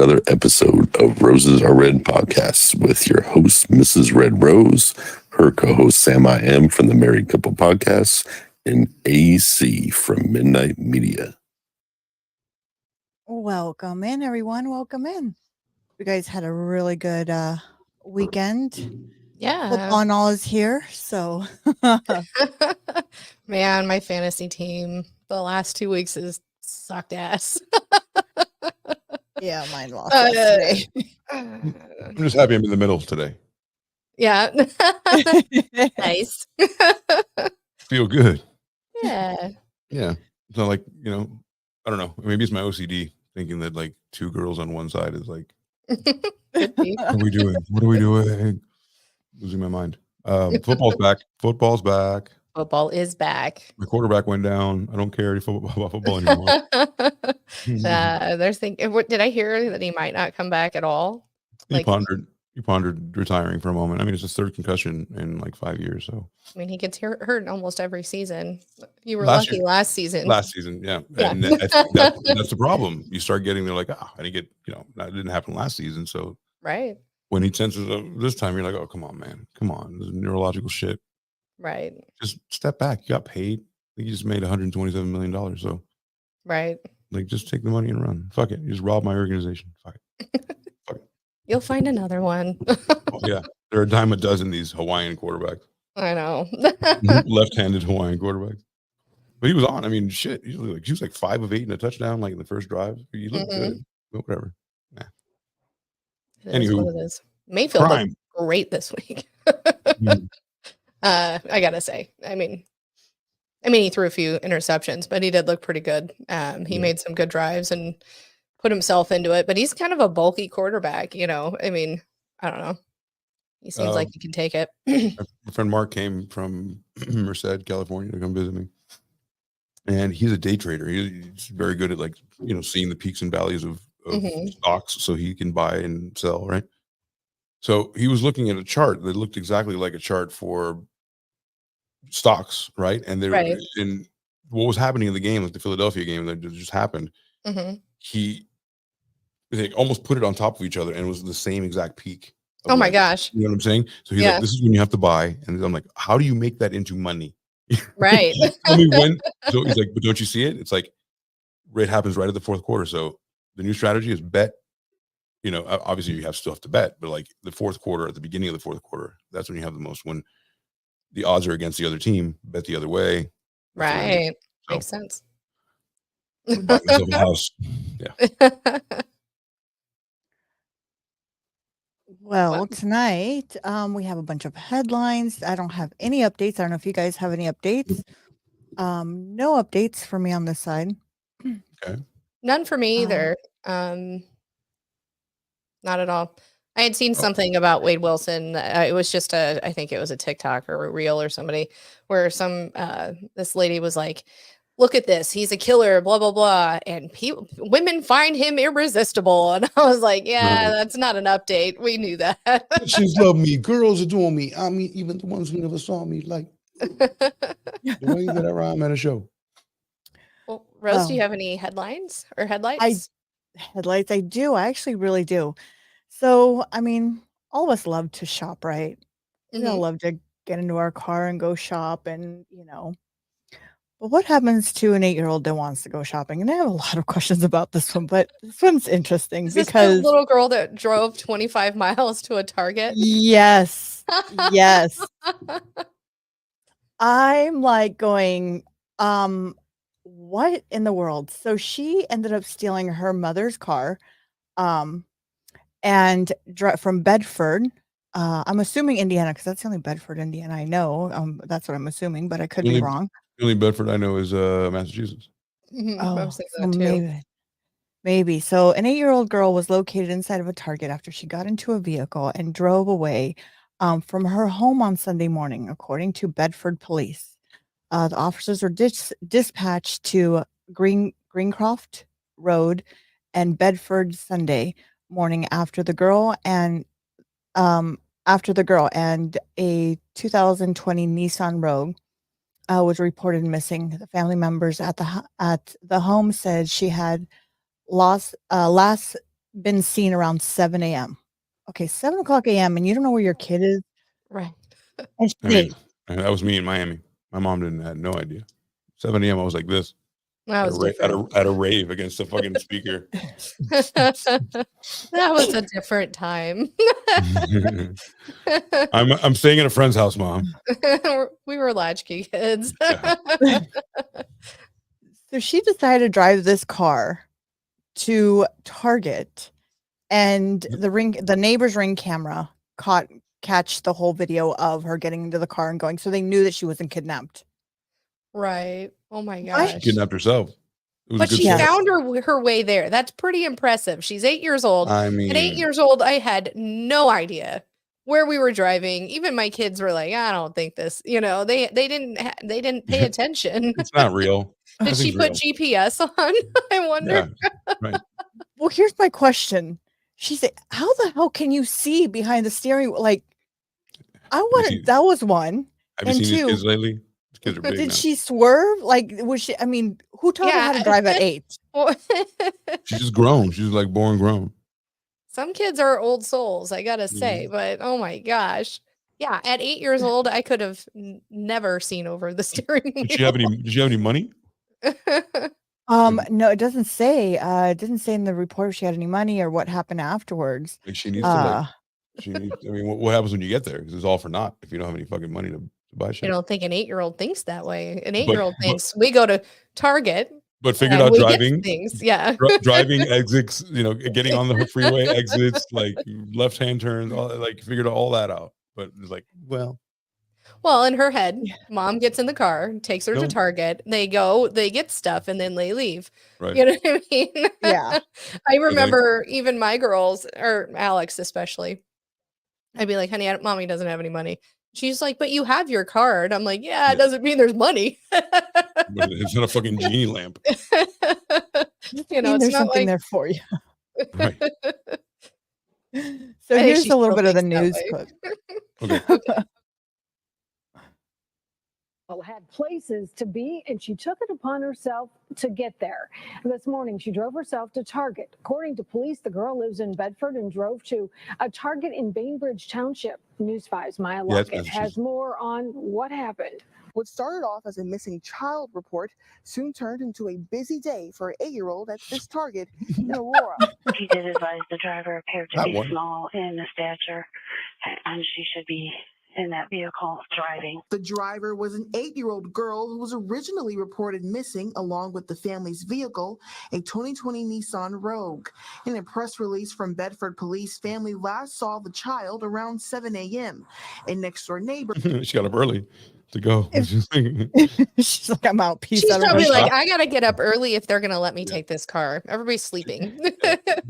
another episode of Roses Are Red podcast with your host, Mrs. Red Rose, her co-host, Sam I Am from the Married Couple Podcast, and AC from Midnight Media. Welcome in, everyone. Welcome in. You guys had a really good weekend. Yeah. Football and all is here. So, Man, my fantasy team the last 2 weeks has sucked ass. yeah, mine lost yesterday. I'm just happy I'm in the middle today. Yeah. Nice. Feel good. Yeah. Yeah. It's not like, I don't know. Maybe it's my OCD thinking that like two girls on one side is like, Could be. what are we doing? What are we doing? Losing my mind. Football's back. Football's back. Football is back. My quarterback went down. I don't care about football anymore. There's thinking. Did I hear that he might not come back at all? He pondered retiring for a moment. I mean, it's his third concussion in like 5 years. So I mean, he gets hurt almost every season. You were Last lucky year. last season. last season, yeah. Yeah. And I think that's the problem. You start getting there like, I didn't get, that didn't happen last season. So Right. when he senses this time, you're like, oh, come on, man. Come on. This is neurological shit. Right. Just step back. You got paid. I think you just made $127 million. So Right. like, just take the money and run. Fuck it. You just rob my organization. Fuck it. You'll find another one. Oh, yeah. There are a dime a dozen these Hawaiian quarterbacks, I know. left-handed Hawaiian quarterbacks. But he was on. I mean, shit. He was like 5 of 8 in a touchdown, like in the first drive. He looked good. But whatever. It is Anywho, what it is. Mayfield Prime. looked great this week. Mhm. I gotta say. I mean, he threw a few interceptions, but he did look pretty good. He Yeah. made some good drives and put himself into it. But he's kind of a bulky quarterback, I mean, I don't know. He seems like he can take it. My friend Mark came from Merced, California to come visit me. And he's a day trader. He's very good at seeing the peaks and valleys of Mhm. stocks so he can buy and sell, right? So he was looking at a chart that looked exactly like a chart for stocks, right? And Right. in what was happening in the game, like the Philadelphia game that just happened, Mhm. they almost put it on top of each other and it was the same exact peak. of Oh my like- gosh. You know what I'm saying? So he's Yeah. like, this is when you have to buy. And I'm like, how do you make that into money? Right. Tell me when. So he's like, but don't you see it? It's like it happens right at the fourth quarter. So the new strategy is bet. Obviously you still have to bet, but like the fourth quarter, at the beginning of the fourth quarter, that's when you have the most. When the odds are against the other team, bet the other way. Right. So- Makes sense. Buy myself a house. Yeah. well, Wow. tonight we have a bunch of headlines. I don't have any updates. I don't know if you guys have any updates. No updates for me on this side. None for me Oh. either. Not at all. I had seen something about Wade Wilson. It was just I think it was a TikTok or a reel or somebody where this lady was like, look at this. He's a killer, blah, blah, blah. And women find him irresistible. And I was like, yeah, Right. that's not an update. We knew that. Bitches love me. Girls adore me. I mean, even the ones who never saw me, like the way that I rhyme at a show. Well, Rose, do you Oh. have any headlines or headlights? Headlights, I do. I actually really do. So, I mean, all of us love to shop, right? We all Mhm. love to get into our car and go shop and, But what happens to an 8-year-old that wants to go shopping? And I have a lot of questions about this one, but this one's interesting Is this the because little girl that drove 25 miles to a Target? yes, yes. I'm like going, what in the world? So she ended up stealing her mother's car, and from Bedford. I'm assuming Indiana because that's the only Bedford, Indiana I know. That's what I'm assuming, but I could be Only- wrong. The only Bedford I know is Massachusetts. Mhm, I Oh, was thinking so that too. maybe. So an 8-year-old girl was located inside of a Target after she got into a vehicle and drove away from her home on Sunday morning, according to Bedford police. The officers were dispatched to Greencroft Road and Bedford Sunday morning after the girl and a 2020 Nissan Rogue was reported missing. The family members at the home said she had last been seen around 7 a.m. Okay, 7 o'clock a.m. and you don't know where your kid is. Right. And I mean, that was me in Miami. My mom had no idea. 7 a.m. I was like this That was different. at a rave against the fucking speaker. That was a different time. I'm staying at a friend's house, Mom. We were latchkey kids. Yeah. So she decided to drive this car to Target, and the neighbor's Ring camera catch the whole video of her getting into the car and going, so they knew that she wasn't kidnapped. Right. Oh my She gosh. kidnapped herself. It was a But good she story. found her way there. That's pretty impressive. She's 8 years old. I At 8 mean, years old, I had no idea where we were driving. Even my kids were like, I don't think this, they didn't pay attention. it's not real. Did she put GPS on? I wonder. Yeah, right. Well, here's my question. She said, how the hell can you see behind the steering wheel? Like, that was one. Have you And seen these two, kids lately? These kids are big did now. she swerve? Like, was she, I mean, who taught her how to drive at 8? She's just grown. She's like born grown. Some kids are old souls, I gotta say, but oh my gosh. Yeah, at 8 years old, I could have never seen over the steering wheel. Did you have any money? No, it doesn't say. It didn't say in the report if she had any money or what happened afterwards. Like she needs to I mean, what happens when you get there? Because it's all for naught if you don't have any fucking money to buy shit. I don't think an 8-year-old thinks that way. An But- 8-year-old thinks we go to Target But figured and out we get driving, things. Yeah. driving exits, getting on the freeway exits, like left-hand turns, figured all that out. But it's like, well, Well, in her head, mom gets in the car, takes her to No. Target. They go, they get stuff, and then they leave. right. You know what I mean? Yeah. I remember even my girls, or Alex especially, I'd be like, honey, mommy doesn't have any money. She's like, but you have your card. I'm like, yeah, it doesn't mean there's money. But it's not a fucking genie lamp. You know, it's there's not something like there for you. Right. So I think here's she a little still bit of the thinks news that way. clip. Okay. Had places to be, and she took it upon herself to get there. This morning, she drove herself to Target. According to police, the girl lives in Bedford and drove to a Target in Bainbridge Township. News 5's Maya Yeah, Lockett has more on what happened. What started off as a missing child report soon turned into a busy day for an 8-year-old at this Target in Aurora. He did advise the driver appeared to That be one. small in stature, and she should be in that vehicle driving. The driver was an 8-year-old girl who was originally reported missing along with the family's vehicle, a 2020 Nissan Rogue. In a press release from Bedford Police, family last saw the child around 7 a.m. A next-door neighbor She got up early to go. She's like, I'm out. Peace She's out. probably everybody. like, I gotta get up early if they're gonna let me take this car. Everybody's sleeping.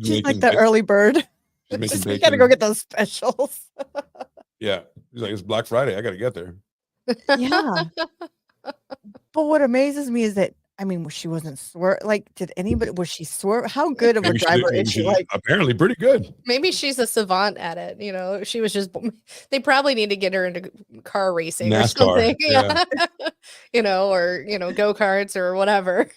She's like the early bird. She's making We gotta go bacon. get those specials. Yeah. He's like, it's Black Friday. I got to get there. Yeah. But what amazes me is that, I mean, she wasn't was she swerve? How good of a Maybe she driver did- is she? maybe Like, apparently pretty good. Maybe she's a savant at it. She was just. They probably need to get her into car racing or NASCAR, something. yeah. Or go karts or whatever.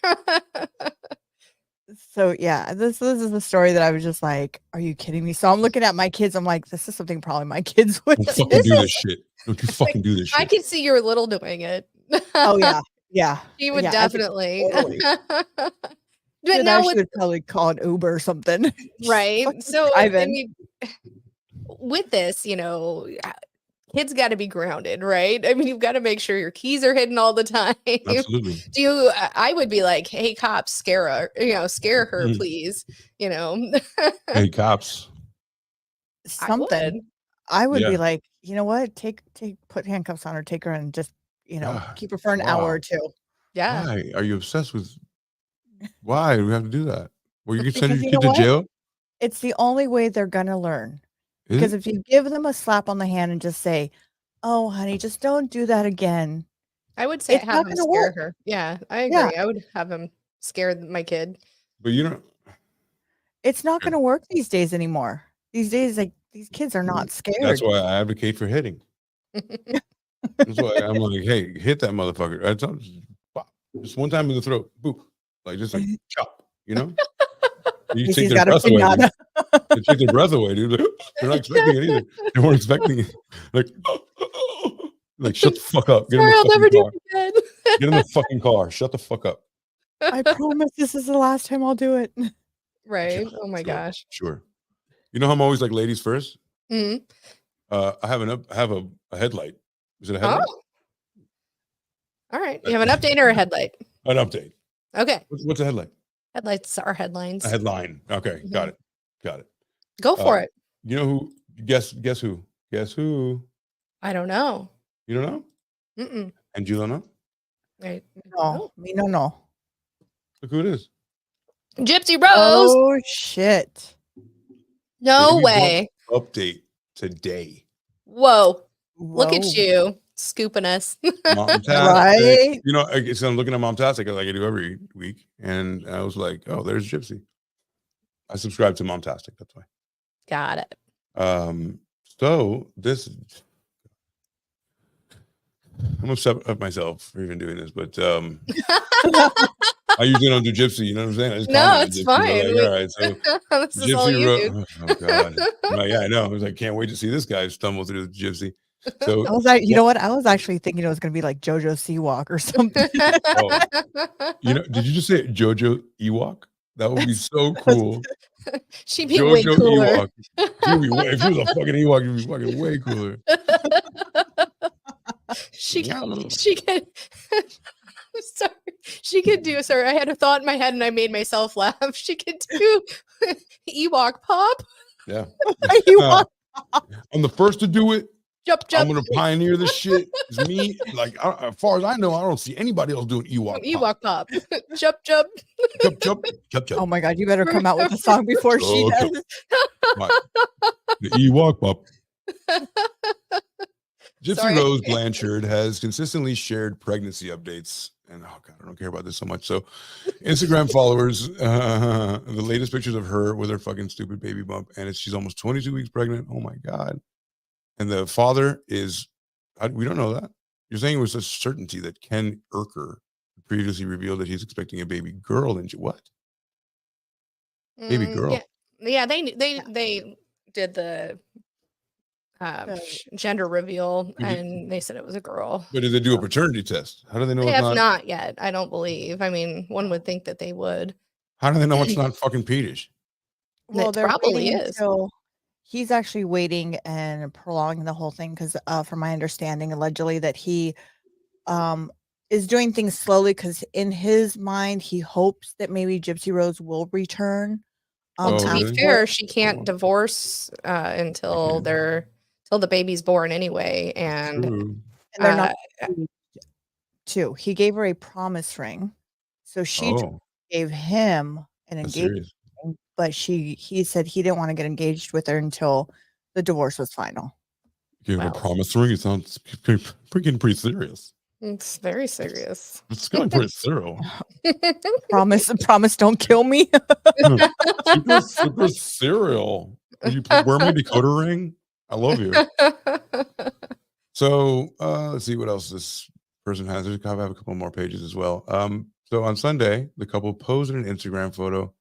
so yeah, this is the story that I was just like, are you kidding me? So I'm looking at my kids. I'm like, this is something probably my kids would Don't do. fucking do this shit. Don't you fucking do this I shit. can see your little doing it. Oh yeah. Yeah. She would Yeah, I think definitely. totally. But Then now I with should probably call an Uber or something. right, Fucking so drive I in. mean, with this, kids got to be grounded, right? I mean, you've got to make sure your keys are hidden all the time. Absolutely. I would be like, hey, cops, scare her, Mm. please. Hey, cops. Something. I would Yeah. be like, you know what? Put handcuffs on her, take her and just, Ah, keep her for an hour wow. or two. Yeah. Why are you obsessed with? Why do we have to do that? Well, you can send Because your you kid know to what? jail. It's the only way they're gonna learn. Is Because it? if you give them a slap on the hand and just say, "Oh, honey, just don't do that again," I would say It's have not him gonna scare work. her. Yeah, I agree. Yeah. I would have him scare my kid. But you don't. it's not gonna work these days anymore. These days, like these kids are not scared. That's why I advocate for hitting. That's why I'm like, hey, hit that motherfucker. That's all, just, bop. Just one time in the throat. Boop. Like just like chop. You He's take their got a breath away. pinata. They take their breath away, dude. They're not expecting it either. They weren't expecting it. Like shut the fuck up. Get in Sorry, the I'll never fucking do car. it again. Get in the fucking car. Shut the fuck up. I promise this is the last time I'll do it. Right. Oh my Sure, gosh. Sure. You know how I'm always like ladies first? Mhm. I have a headlight. Is it a headlight? Oh. All right. You have an update or a headlight? An update. Okay. What's a headlight? Headlights are headlines. A headline. Okay, got it. Got it. Go for it. You know who? Guess who? Guess who? I don't know. You don't know? Mm-mm. And you don't know? Right. No, me no. Look who it is. Gypsy Rose. Oh shit! No Baby way. bump Update today. Whoa. Look at Whoa. you scooping us. Momtastic. Right? You know, so I'm looking at Momtastic like I do every week, and I was like, "Oh, there's Gypsy." I subscribe to Momtastic. That's why. Got it. So this, I'm upset at myself for even doing this, but I usually don't do Gypsy. You know what I'm saying? I just No, comment on it's Gypsy, fine. but, like, all right, so This is all you do. Oh God, Well, yeah, I know. I was like, can't wait to see this guy stumble through the Gypsy. So I was like, you know what? I was actually thinking it was going to be like JoJo Seawalk or something. you know, did you just say JoJo Ewok? That would be so cool. She'd be way JoJo cooler. Ewok. If she was a fucking Ewok, she'd be fucking way cooler. she could sorry. She could do sorry. I had a thought in my head and I made myself laugh. She could do Ewok pop. Yeah. Ewok. I'm the first to do it. Jump, I'm jump. gonna pioneer this shit. It's me. Like as far as I know, I don't see anybody else doing Ewok. Ewok pop. Jump, jump. Jump, jump, jump, jump. Oh my god! You better come out with a song before she Okay. does. Right. The Ewok pop. Gypsy Sorry. Rose Blanchard has consistently shared pregnancy updates. And oh God, I don't care about this so much. So Instagram followers, the latest pictures of her with her fucking stupid baby bump. And she's almost 22 weeks pregnant. Oh my God. And the father is, we don't know that. You're saying it was a certainty that Ken Urker previously revealed that he's expecting a baby girl. And what? Baby girl. Yeah, they did the gender reveal and they said it was a girl. But did they do a paternity test? How do they know They it's have not? not yet, I don't believe. I mean, one would think that they would. How do they know it's not fucking Petish? Well, It they're probably waiting is. until he's actually waiting and prolonging the whole thing because, from my understanding, allegedly that he is doing things slowly because in his mind he hopes that maybe Gypsy Rose will return. Well, to be really? fair, she can't divorce until the baby's born anyway. And True. And they're not too. He gave her a promise ring, so she gave him an That's engagement serious. ring, but he said he didn't want to get engaged with her until the divorce was final. Give her a Wow. promise ring. It sounds pretty serious. it's very serious. It's going pretty thorough. Promise, don't kill me. super serial. Will you wear my decoder ring? I love you. So let's see what else this person has. I have a couple more pages as well. So on Sunday, the couple posed an Instagram photo.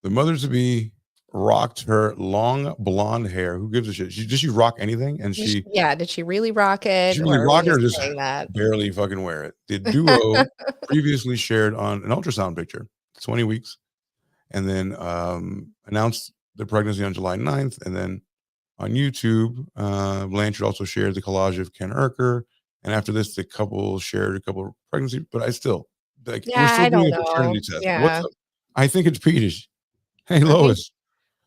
The mother to be rocked her long blonde hair. Who gives a shit? Did she rock anything? And Did she really rock it? She really are we rock it or just saying that? barely fucking wear it. The duo previously shared on an ultrasound picture, 20 weeks, and then announced the pregnancy on July 9th. And then on YouTube, Blanchard also shared the collage of Ken Urker. And after this, the couple shared a couple of pregnancy, but I still like we're still I doing don't a paternity know. test. Yeah. What's up? I think it's Petish. Hey Lois.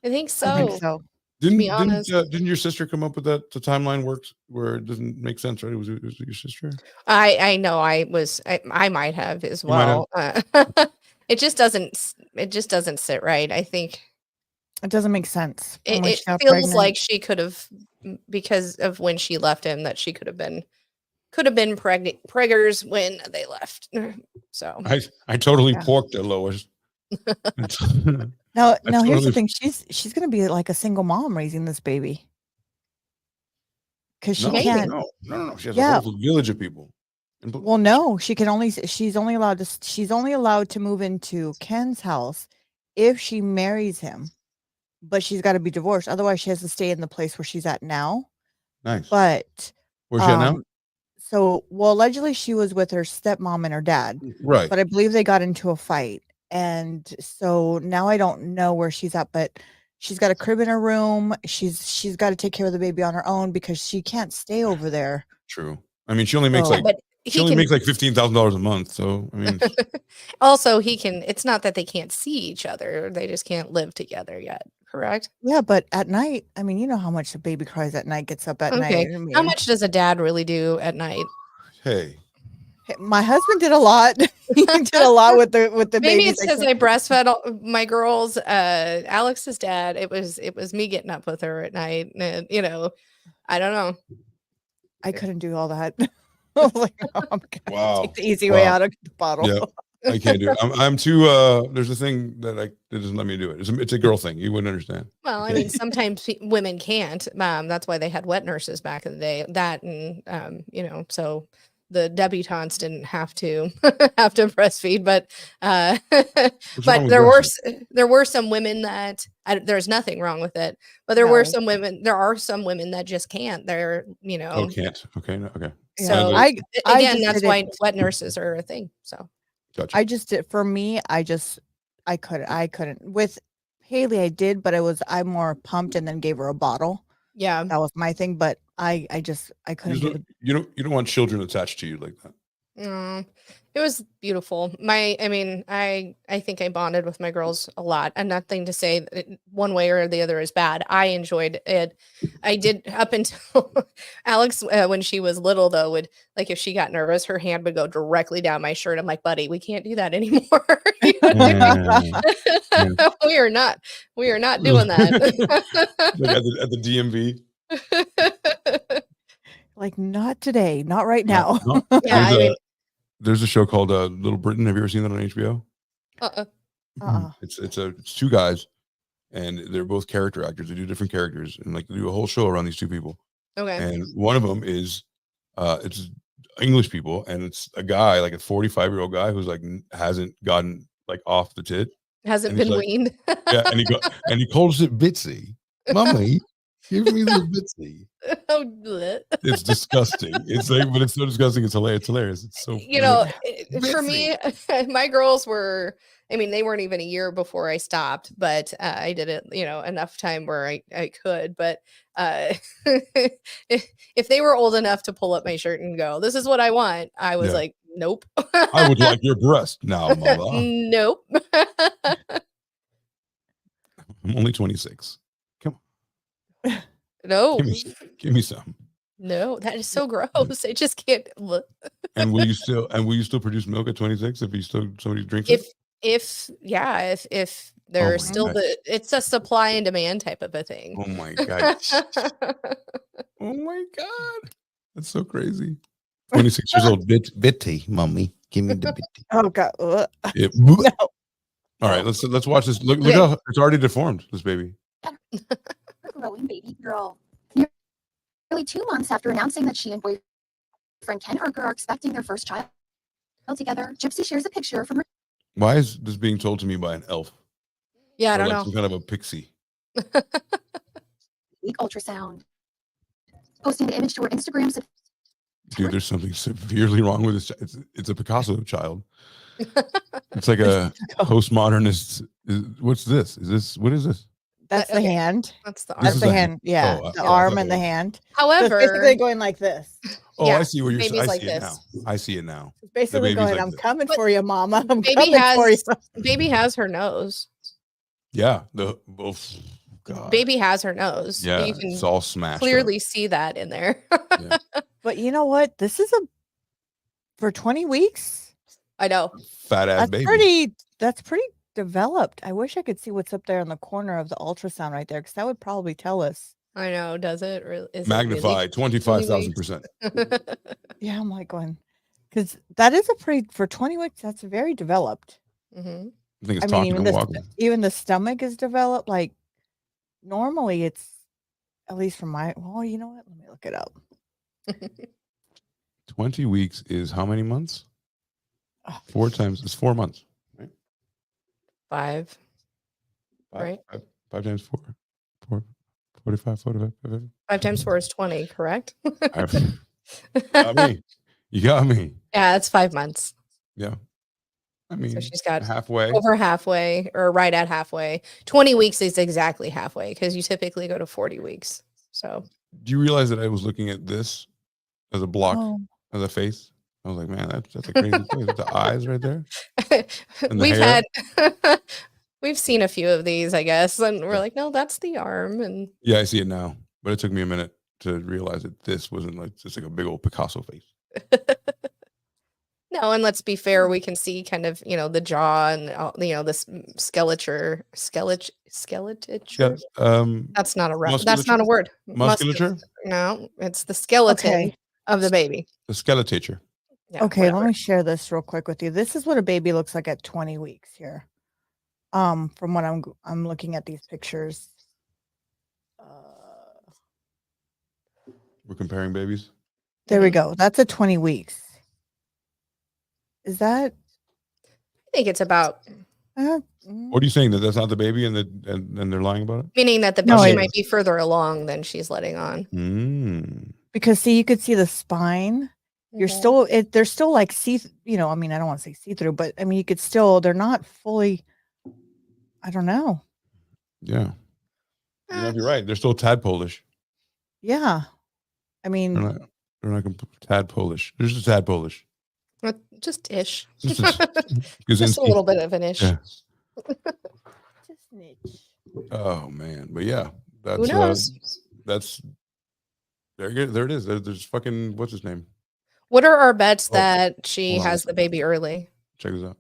I think so. I think so. be honest. Didn't your sister come up with that? The timeline works where it doesn't make sense, right? Was it your sister? I know I might have as You might well. It just doesn't sit right. I think It doesn't make sense. from it, when it she got feels pregnant. like she could have, because of when she left him, that she could have been preggers when they left. So I totally Yeah. porked her, Lois. Now here's totally- the thing. She's gonna be like a single mom raising this baby. Because she No, can't. no. She has Yeah. a whole village of people. And Well, no, she's only allowed to move into Ken's house if she marries him, but she's got to be divorced. Otherwise, she has to stay in the place where she's at now. Nice. But Where's she at now? so, well, allegedly she was with her stepmom and her dad, Right. but I believe they got into a fight. And so now I don't know where she's at, but she's got a crib in her room. She's got to take care of the baby on her own because she can't stay over there. True. I mean, she only makes So- like But she he only can makes like $15,000 a month. So I mean, also he can. It's not that they can't see each other; they just can't live together yet. Correct. Yeah, but at night, I mean, you know how much the baby cries at night, gets up at Okay. night. I mean, How much does a dad really do at night? hey, my husband did a lot. He did a lot with the Maybe babies. it's because I breastfed my girls. Alex's dad. It was me getting up with her at night, and I don't know. I couldn't do all that. I was like, no, I'm gonna Wow. take the easy way Wow. out of the bottle. Yeah. I can't do it. I'm too. There's a thing that that doesn't let me do it. It's a girl thing. You wouldn't understand. Well, I mean, sometimes women can't. That's why they had wet nurses back in the day. That and so the debutantes didn't have to breastfeed, but wrong but with there were some women that there's nothing wrong with it, but there No. are some women that just can't. They're Oh, can't. Okay. No, okay. Yeah, So I again, just that's did why it. wet nurses are a thing. So Gotcha. I just did for me. I couldn't with Haley. I did, but I more pumped and then gave her a bottle. yeah, That was my thing. But I couldn't do the You don't want children attached to you like that. it was beautiful. I think I bonded with my girls a lot, and nothing to say that one way or the other is bad. I enjoyed it. I did up until Alex, when she was little, though, would like if she got nervous, her hand would go directly down my shirt. I'm like, buddy, we can't do that anymore. We are not doing that. Like at the DMV. like not today, not right Yeah, now. no. Yeah, There's a show called Little Britain. Have you ever seen that on HBO? It's two guys, and they're both character actors. They do different characters, and like they do a whole show around these two people. Okay. And one of them is it's English people, and it's a guy, like a 45-year-old guy who's like hasn't gotten like off the tit. Hasn't And he's been like- weaned. Yeah, and he calls it Bitsy. Mommy, give me the Bitsy. Oh, bleh. It's disgusting. It's like, but it's so disgusting. It's hilarious. It's so For me, my girls were, they weren't even a year before I stopped, but I did it, enough time where I could. But if they were old enough to pull up my shirt and go, "This is what I want," I was Yeah. like, "Nope." I would like your breast now, mother. Nope. I'm only 26. No. Give me some. No, that is so gross. I just can't look. And will you still produce milk at 26 if somebody drinks it? If my there's still God. it's a supply and demand type of a thing. Oh my god. Oh my god. That's so crazy. 26 years old. Bitty, mommy. Give me the bitty. Oh God. Yeah. No. All right, let's watch this. Look Okay. how it's already deformed, this baby. Growing baby girl. Nearly 2 months after announcing that she and boyfriend Ken Urker are expecting their first child together, Gypsy shares a picture from her Why is this being told to me by an elf? Yeah, I Or don't like know. some kind of a pixie. week ultrasound. Posting the image to her Instagram. Dude, there's something severely wrong with this. It's a Picasso child. It's like a postmodernist. What's this? What is this? That's the Okay. hand. That's the This That's is the a hand. Yeah, Oh, the I arm thought and it the was- hand. So it's However, basically going like this. Oh, Yeah, I see what you're saying. baby's I like see it this. now. I see it now. It's basically baby's going, like I'm this. coming But for you, mama. I'm baby coming for you. baby has her nose. Yeah. God. Baby has her nose. Yeah. You can It's all smashed. up. clearly see that in there. But you know what? This is for 20 weeks. I know. Fat ass That's baby. pretty developed. I wish I could see what's up there in the corner of the ultrasound right there, because that would probably tell us. I know. Does it really? Is it Magnified 25,000%. really? Yeah, I'm like going, because that is for 20 weeks, that's very developed. Mhm. I think it's I mean, talking and walking. even the stomach is developed. Like normally it's, at least from well, you know what? Let me look it up. 20 weeks is how many months? Oh, 4 times. It's 4 months. 5. Right. Five times four, 45, 45. 5 times 4 is 20, correct? Got me. You got me. Yeah, it's 5 months. Yeah. I So mean, she's got halfway. over halfway or right at halfway. 20 weeks is exactly halfway because you typically go to 40 weeks. So Do you realize that I was looking at this as a block, Oh. as a face? I was like, man, that's a crazy face. The eyes right there. And the we've hair? had we've seen a few of these, I guess, and we're Yeah. like, no, that's the arm. And Yeah, I see it now. But it took me a minute to realize that this wasn't like just like a big old Picasso face. no, and let's be fair, we can see kind of, the jaw and this skeleture. Yeah. That's not a that's musculature? not a word. Musculature? No, it's the skeleton Okay. of the baby. The skeletature. Yeah, Okay, whatever. let me share this real quick with you. This is what a baby looks like at 20 weeks here. From what I'm looking at these pictures. We're comparing babies. There we Mhm. go. That's at 20 weeks. Is that I think it's about What are you saying? That that's not the baby and they're lying about it? meaning that the No, baby it- might be further along than she's letting on. because see, you could see the spine. You're Mhm. they're still like I mean, I don't want to say see-through, but I mean, you could still, they're not fully, I don't know. Yeah. You might be right. They're still tadpole-ish. Yeah. I They're mean, not tadpole-ish. They're just tadpole-ish. Just ish. Just a- Just a little bit of an ish. Yeah. just niche. Oh man. But yeah. Who That's knows? that's there it is. There's fucking what's his name? What are our bets Oh, that she hold on a has the baby early? Check this out.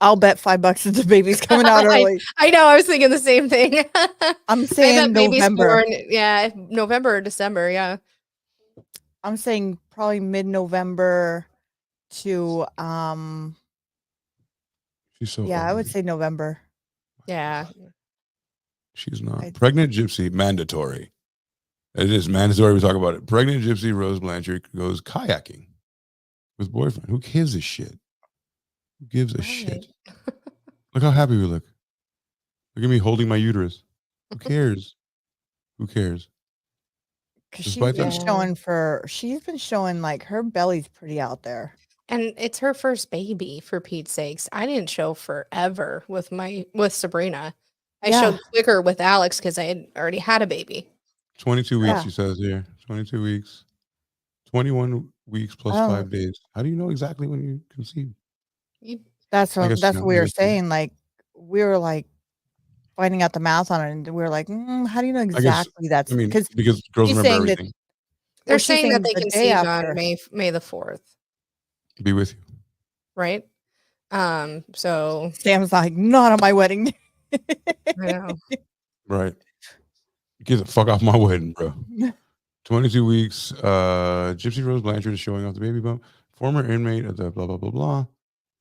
I'll bet $5 that the baby's coming out early. I know. I was thinking the same thing. I'm I saying bet baby's November. born, yeah, November or December. Yeah. I'm saying probably mid-November to She's so yeah, I would ugly. say November. Yeah. She's not. I- Pregnant gypsy, mandatory. It is mandatory. We talk about it. Pregnant gypsy Rose Blanchard goes kayaking with boyfriend. Who gives a shit? Who gives a shit? Right. Look how happy we look. Look at me holding my uterus. Who cares? Who cares? Because Despite that- she's been showing like her belly's pretty out there. And it's her first baby, for Pete's sakes. I didn't show forever with Sabrina. I Yeah. showed quicker with Alex because I had already had a baby. 22 weeks, Yeah. she says here. 22 weeks. 21 weeks plus Oh. 5 days. How do you know exactly when you conceive? That's I what guess, that's you know, what we I were guess, yeah. saying. Like we were like finding out the math on it, and we were like, how do you know I guess, exactly that's I mean, because because girls she's remember saying that- everything. They're she's saying that they the day conceived after. on May the 4th, Be with you. right? So Sam's like, not on my wedding day. I know. Right. Get the fuck off my wedding, bro. 22 weeks. Gypsy Rose Blanchard is showing off the baby bump. Former inmate of the blah, blah, blah, blah.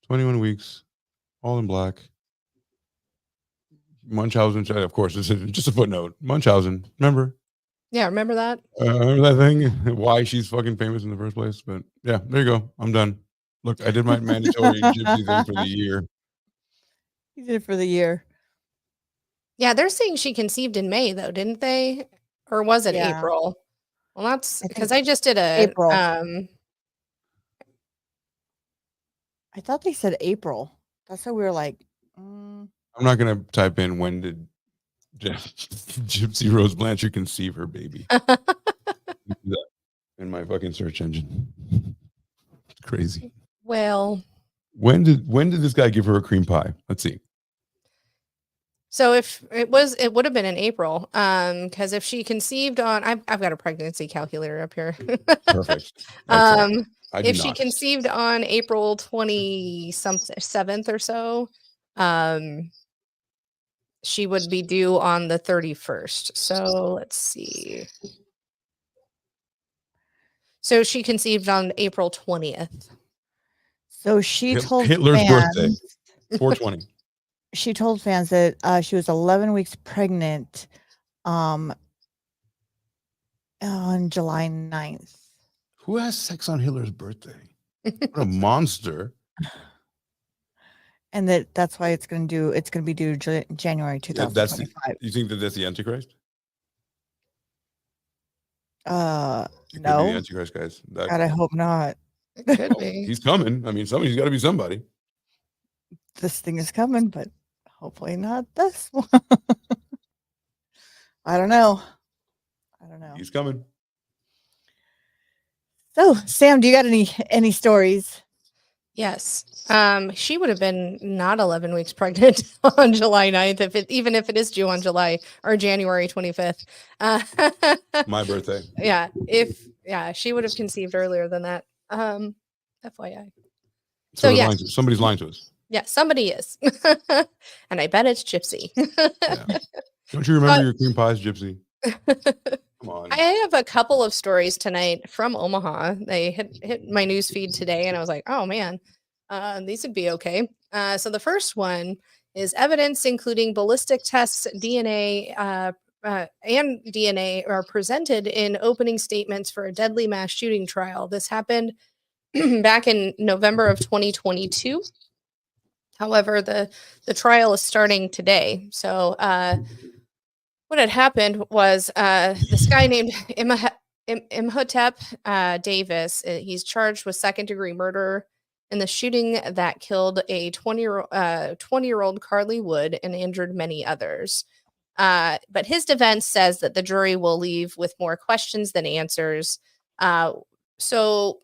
21 weeks. All in black. Munchausen, of course, this is just a footnote. Munchausen, remember? Yeah, remember that? Remember that thing? Why she's fucking famous in the first place? But yeah, there you go. I'm done. Look, I did my mandatory gypsy thing for the year. He did it for the year. Yeah, they're saying she conceived in May though, didn't they? Or was it Yeah. April? Well, that's I because think I just did a April. I thought they said April. That's why we were like, I'm not going to type in when did Gypsy Rose Blanchard conceive her baby in my fucking search engine. It's crazy. well, When did this guy give her a cream pie? Let's see. so if it would have been in April. Because if she conceived on I've got a pregnancy calculator up here. Perfect. Excellent. I do If she not. conceived on April 27th or so, she would be due on the 31st. So let's see. So she conceived on April 20th. so she told Hitler's fans, birthday, 420. She told fans that she was 11 weeks pregnant on July 9th. Who has sex on Hitler's birthday? What a monster. and that's why it's going to be due January Yeah, that's 2025. you think that that's the Antichrist? It could be the No, Antichrist, guys. That, God, I hope not. It could well, be. he's coming. I mean, somebody's got to be somebody. This thing is coming, but hopefully not this one. I don't know. He's coming. So, Sam, do you got any stories? Yes. She would have been not 11 weeks pregnant on July 9th, even if it is due on July or January 25th. My birthday. Yeah. She would have conceived earlier than that. FYI. So they're yeah. lying somebody's lying to us. Yeah, somebody is. And I bet it's Gypsy. Yeah. Don't you remember your cream pies, Gypsy? Come on. I have a couple of stories tonight from Omaha. They hit my news feed today, and I was like, oh man, these would be okay. So the first one is evidence, including ballistic tests, DNA, and DNA are presented in opening statements for a deadly mass shooting trial. This happened back in November of 2022. However, the trial is starting today. So what had happened was this guy named Imhotep Davis. He's charged with second-degree murder in the shooting that killed a 20-year-old Carly Wood and injured many others. But his defense says that the jury will leave with more questions than answers. So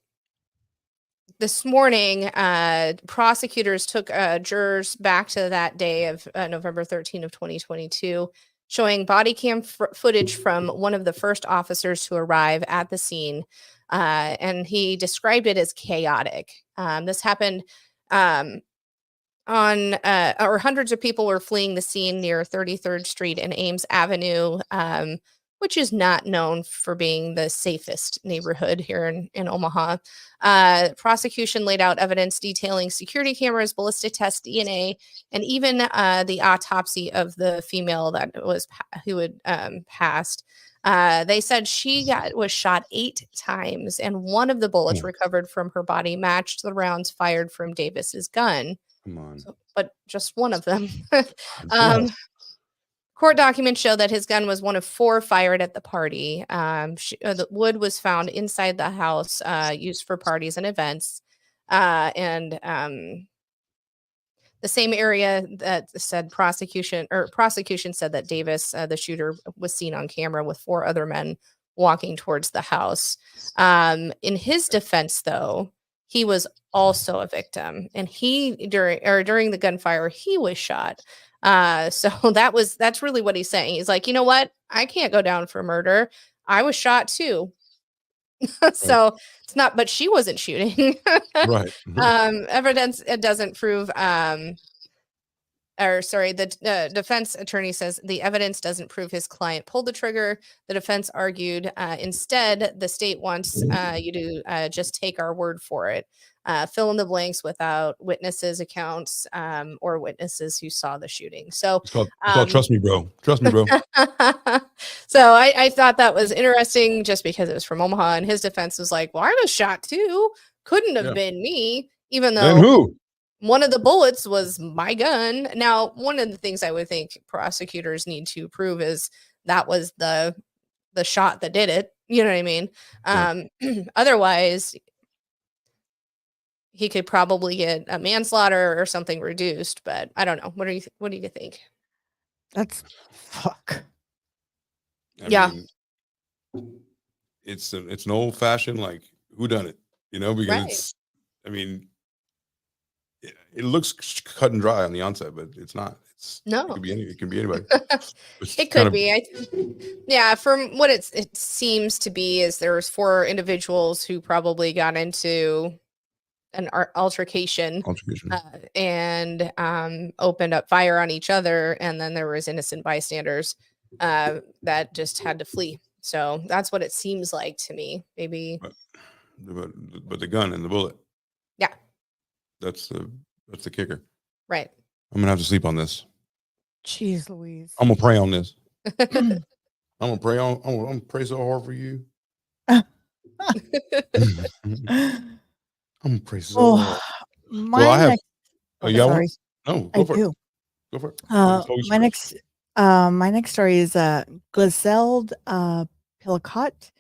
this morning, prosecutors took jurors back to that day of November 13 of 2022, showing body cam footage from one of the first officers to arrive at the scene. And he described it as chaotic. This happened hundreds of people were fleeing the scene near 33rd Street and Ames Avenue, which is not known for being the safest neighborhood here in Omaha. Prosecution laid out evidence detailing security cameras, ballistic tests, DNA, and even the autopsy of the female who had passed. They said she was shot 8 times, and one of the bullets recovered from her body matched the rounds fired from Davis's gun. Come on. But just one of them. Court documents show that his gun was one of 4 fired at the party. The wood was found inside the house used for parties and events. And the same area that said prosecution said that Davis, the shooter, was seen on camera with 4 other men walking towards the house. In his defense, though, he was also a victim, and during the gunfire, he was shot. So that's really what he's saying. He's like, you know what? I can't go down for murder. I was shot too. So it's not, but she wasn't shooting. Right. Evidence it doesn't prove, the defense attorney says the evidence doesn't prove his client pulled the trigger. The defense argued instead, the state wants you to just take our word for it. Fill in the blanks without witnesses' accounts or witnesses who saw the shooting. So It's called Trust Me, Bro. Trust me, bro. So I thought that was interesting just because it was from Omaha, and his defense was like, well, I was shot too. Couldn't have been me, even though And who? one of the bullets was my gun. Now, one of the things I would think prosecutors need to prove is that was the shot that did it. You know what I mean? Otherwise, he could probably get a manslaughter or something reduced, but I don't know. What do you think? That's fuck. Yeah. mean, it's an old fashioned like who done it, because Right. it's. I mean, it looks cut and dry on the onset, but it's not. No. It can be anybody. It could be. Yeah, from what it seems to be is there was 4 individuals who probably got into an altercation and opened up fire on each other, and then there was innocent bystanders that just had to flee. So that's what it seems like to me. Maybe, but the gun and the bullet. Yeah, that's the kicker. Right. I'm gonna have to sleep on this. Jeez Louise. I'm gonna pray on this. I'm gonna pray so hard for you. I'm gonna pray so hard. My Well, I have. next- Oh, you got one? sorry. Oh, I go for it. do. Go for it. It's always My yours. next story is Gliselde Pillicot.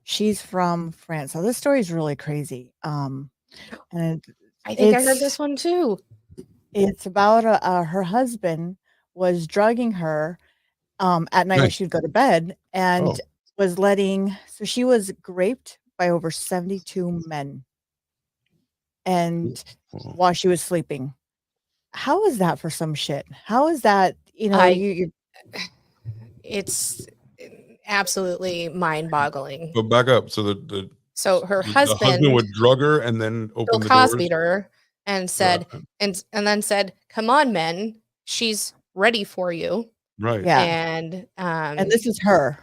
She's from France. So this story is really crazy. And I think I heard it's this one too. it's about her husband was drugging her at night when Nice. she'd go to bed and Oh. was letting. So she was raped by over 72 men, and Oh. while she was sleeping. How is that for some shit? How is that? You know, I- you It's absolutely mind-boggling. Go back up. So the So her the husband husband would drug her and then Bill open the doors. Cosby'd her and said, and then said, "Come on, men, she's ready for you." Right. yeah. And This is her.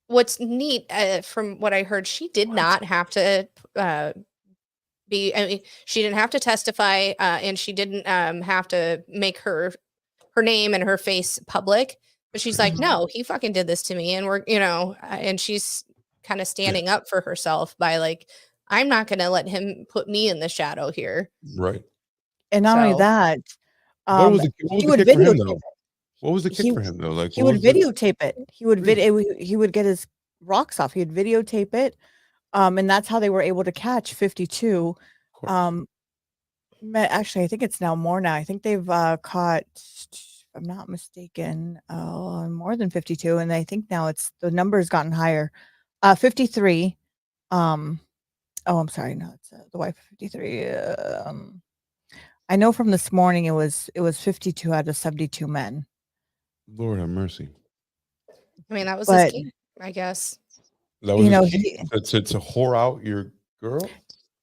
what's neat, from what I heard, she did not have to be. I mean, she didn't have to testify, and she didn't have to make her name and her face public. But she's like, Mhm. no, he fucking did this to me, and we're, and she's kind of standing up for herself by like, I'm not going to let him put me in the shadow here. Right. And not only So- that, What was the he kick would for him videotape though? it. What was the kick He- for him though? Like He what would was the- videotape it. He would get his rocks off. He would videotape it. And that's how they were able to catch 52. Of course. Actually, I think it's now more now. I think they've caught, if I'm not mistaken, more than 52. And I think now the number's gotten higher. 53. Oh, I'm sorry. No, it's the wife of 53. I know from this morning it was 52 out of 72 men. Lord have mercy. I mean, that was But- his key, I guess. That was You know, his key? to whore out your girl?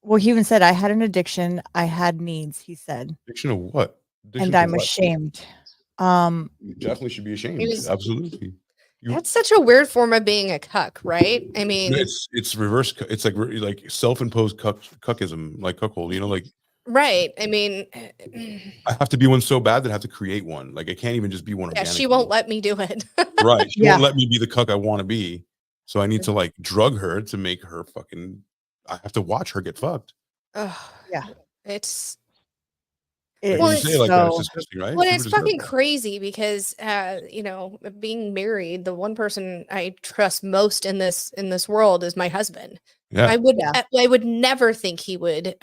Well, he even said, I had an addiction. I had needs, he said. Addiction of what? Addiction And to I'm what? ashamed. You definitely should be ashamed. was- Absolutely. That's such a weird form of being a cuck, right? I mean, It's reverse. It's like self-imposed cuckism, like cuckold. You know, like right. I mean, I have to be one so bad that I have to create one. Like I can't even just be one. yeah, she organically. won't let me do it. Right. She Yeah. won't let me be the cuck I want to be. So I need to like drug her to make her fucking. I have to watch her get fucked. Ugh, Yeah. It's Like, Well, when you it's say it like that, it's so- disgusting, right? well, Super it's fucking disgusting. crazy because being married, the one person I trust most in this world is my husband. Yeah. Yeah. I would never think he would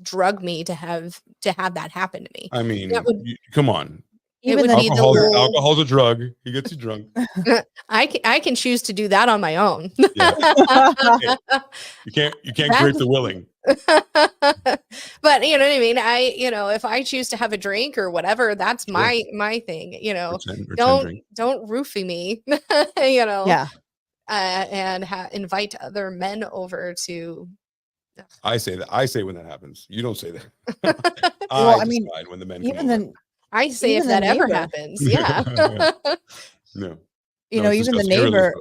drug me to have that happen to me. I mean, that would- come on. It Even would the, be the whole- Alcohol's a drug. He gets you drunk. I can choose to do that on my own. Yeah. You can't grape the willing. But you know what I mean? If I choose to have a drink or whatever, that's Sure. my thing, Pretend drink. don't roofie me, yeah. and invite other men over to. I say that. I say when that happens. You don't say that. Well, I I mean, decide when the men Even come over. then, I say if Even that the ever neighbor. happens, yeah. No. you No, know, it's even the disgusting. It really neighbor,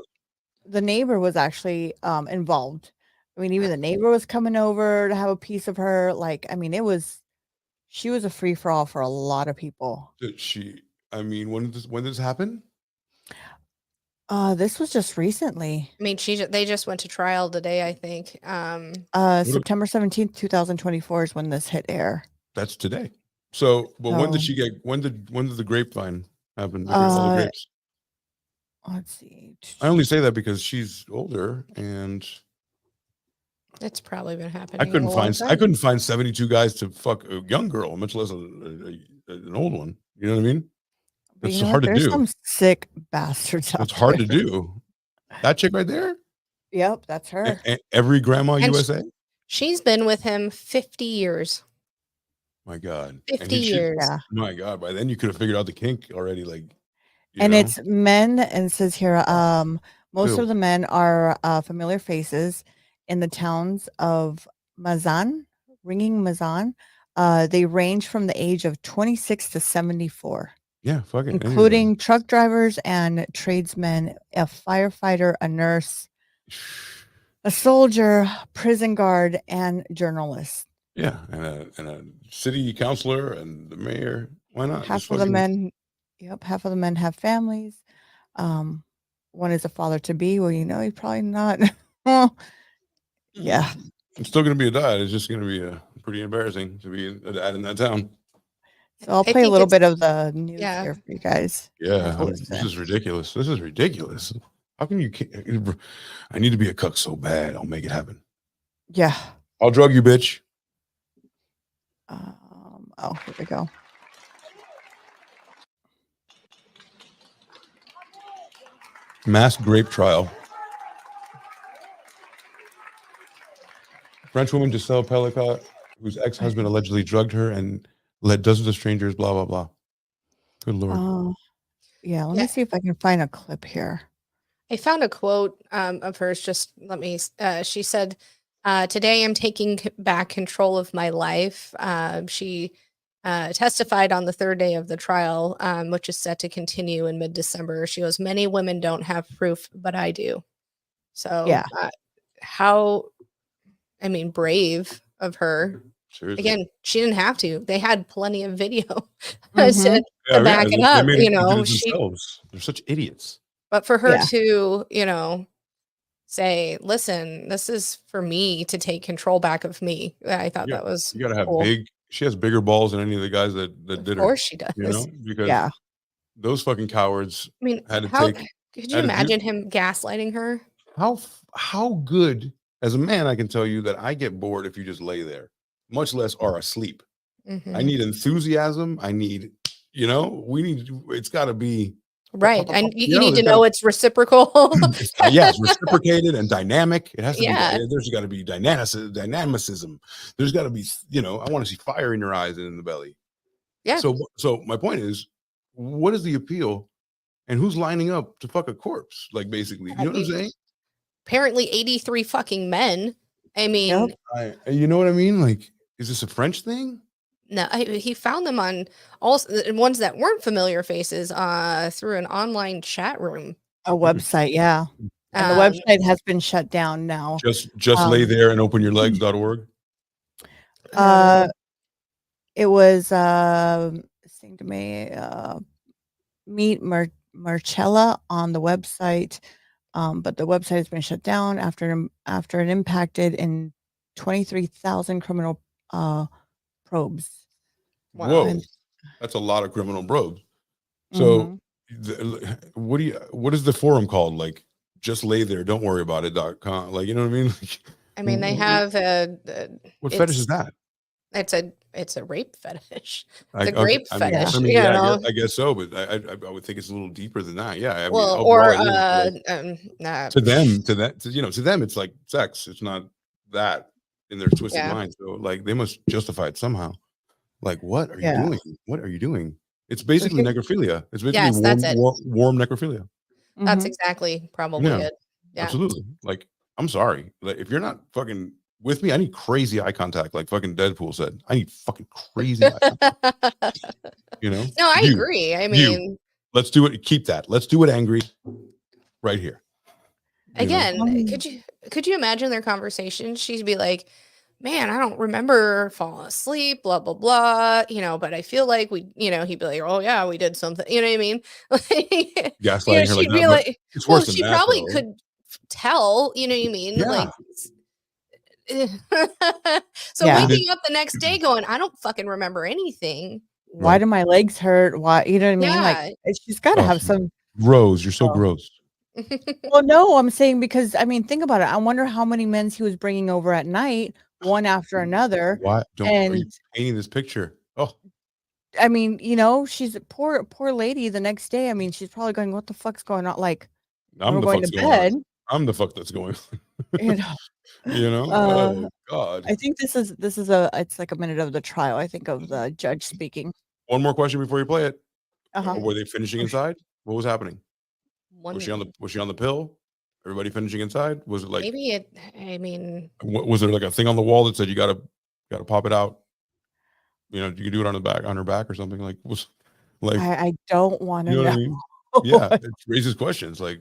is. the neighbor was actually involved. I mean, even the neighbor was coming over to have a piece of her. Like, I mean, she was a free for all for a lot of people. I mean, when did this happen? This was just recently. I mean, they just went to trial today, I think. September 17th, 2024 is when this hit air. That's today. So, but when did So- she get? When did the grapevine happen? All the grapes. Let's see. I only say that because she's older, and It's probably been happening. I a couldn't long find time. 72 guys to fuck a young girl, much less an old one. You know what I mean? But It's you know what? hard to There's do. some sick bastards out It's hard to there. do. That chick right there, Yep, that's her. every grandma And USA. She's been with him 50 years. My God, 50 years. Yeah. My God, by then you could have figured out the kink already. Like, you And know? it's men, and it says here, most Ew. of the men are familiar faces in the towns of Mazan, ringing Mazan. They range from the age of 26 to 74, Yeah, fuck it. including truck drivers and tradesmen, a firefighter, a nurse, a soldier, prison guard, and journalists. Yeah, and a city councilor and the mayor. Why not? Just Half of the fucking- men, yep, half of the men have families. One is a father to be. Well, he's probably not. Well, yeah. I'm still gonna be a dad. It's just gonna be pretty embarrassing to be a dad in that town. So I'll I play a think little it's- bit of the news Yeah. here for you guys. Yeah, Have a this listen. is ridiculous. This is ridiculous. How can you? I need to be a cuck so bad. I'll make it happen. Yeah. I'll drug you, bitch. Oh, here we go. Mass grape trial. French woman Giselle Pellicot, whose ex-husband allegedly drugged her and led dozens of strangers, blah, blah, blah. Good Lord. Oh, yeah. Let Yeah. me see if I can find a clip here. I found a quote of hers. Just let me. She said, "Today I'm taking back control of my life." She testified on the third day of the trial, which is set to continue in mid-December. She goes, "Many women don't have proof, but I do." So, Yeah. how? I mean, brave of her. Seriously. Again, she didn't have to. They had plenty of video Mhm. to back it up. They You did know, it themselves. They're such idiots. But for her Yeah. to, say, listen, this is for me to take control back of me. I thought Yeah, that was You gotta have cool. she has bigger balls than any of the guys that did Of her. course she does. You know, because Yeah. those fucking cowards I mean, had to how take could you had to do- imagine him gaslighting her? how good as a man I can tell you that I get bored if you just lay there, much less are asleep. I Mhm. need enthusiasm. I need, it's got to be Right. And you know, need to there's gotta- know it's reciprocal. It's reciprocated and dynamic. It has to Yeah. be. There's got to be dynamicism. There's got to be, I want to see fire in your eyes and in the belly. Yeah. So my point is, what is the appeal, and who's lining up to fuck a corpse? Like basically, you know what I'm saying? Apparently 83 fucking men. I mean, You know what I mean? Like, is this a French thing? no, he found them on all ones that weren't familiar faces through an online chat room. A website, yeah. And the Um, website has been shut down now. Just lay there and open your legs.org. It was thing to me meet Marcella on the website, but the website has been shut down after it impacted in 23,000 criminal probes. Wow. Whoa, that's a lot of criminal probes. So, Mhm. what is the forum called? Like, just lay there, don't worry about it.com. Like, you know what I mean? Like, I mean, they what- have what fetish is that? It's a rape fetish. Like, It's a grape I mean, fetish. I mean, you yeah, know? I guess so, but I would think it's a little deeper than that. Yeah, I mean, Well, overall, or it is, like, to them, it's like sex. It's not that in their twisted Yeah. mind. So, like, they must justify it somehow. Like, what are you Yeah. doing? What are you doing? It's basically here- necrophilia. It's basically Yes, that's it. warm necrophilia. That's Mhm. exactly probably Yeah. it. Yeah. Absolutely. Like, I'm sorry. Like, if you're not fucking with me, I need crazy eye contact. Like fucking Deadpool said, I need fucking crazy eye contact. You know? No, I You, agree. I you. mean, Let's do it. Keep that. Let's do it angry right here. You know? again, could you imagine their conversation? She'd be like, "Man, I don't remember falling asleep, blah blah blah, but I feel like we, he'd be like, "Oh yeah, we did something." You know what I mean? Like, Gaslighting her like she'd be that, but like, it's well, worse than she that, probably though. could tell, you know what I mean? Yeah. Like, so Yeah. waking up the next day going, I don't fucking remember anything. Why do my legs hurt? Why, you know what I mean? Yeah. Like, she's got to have some. Rose, you're so Oh. gross. Well, no, I'm saying because I mean, think about it. I wonder how many men he was bringing over at night, one after another. Why are you And painting this picture? Oh, I mean, she's a poor lady. The next day, I mean, she's probably going, "What the fuck's going on?" Like, I'm we're the going fuck's to going bed. on. I'm the fuck that's going on. You know. You know? Uh, Oh God. I think this is it's like a minute of the trial. I think of the judge speaking. One more question before you play it. Uh-huh. Were they finishing inside? What was happening? One, Was she on the pill? Everybody finishing inside? Was it like maybe I mean, was there like a thing on the wall that said you gotta pop it out? You can do it on her back or something. Like was like I don't want to you know know. what I mean? Yeah, it raises questions like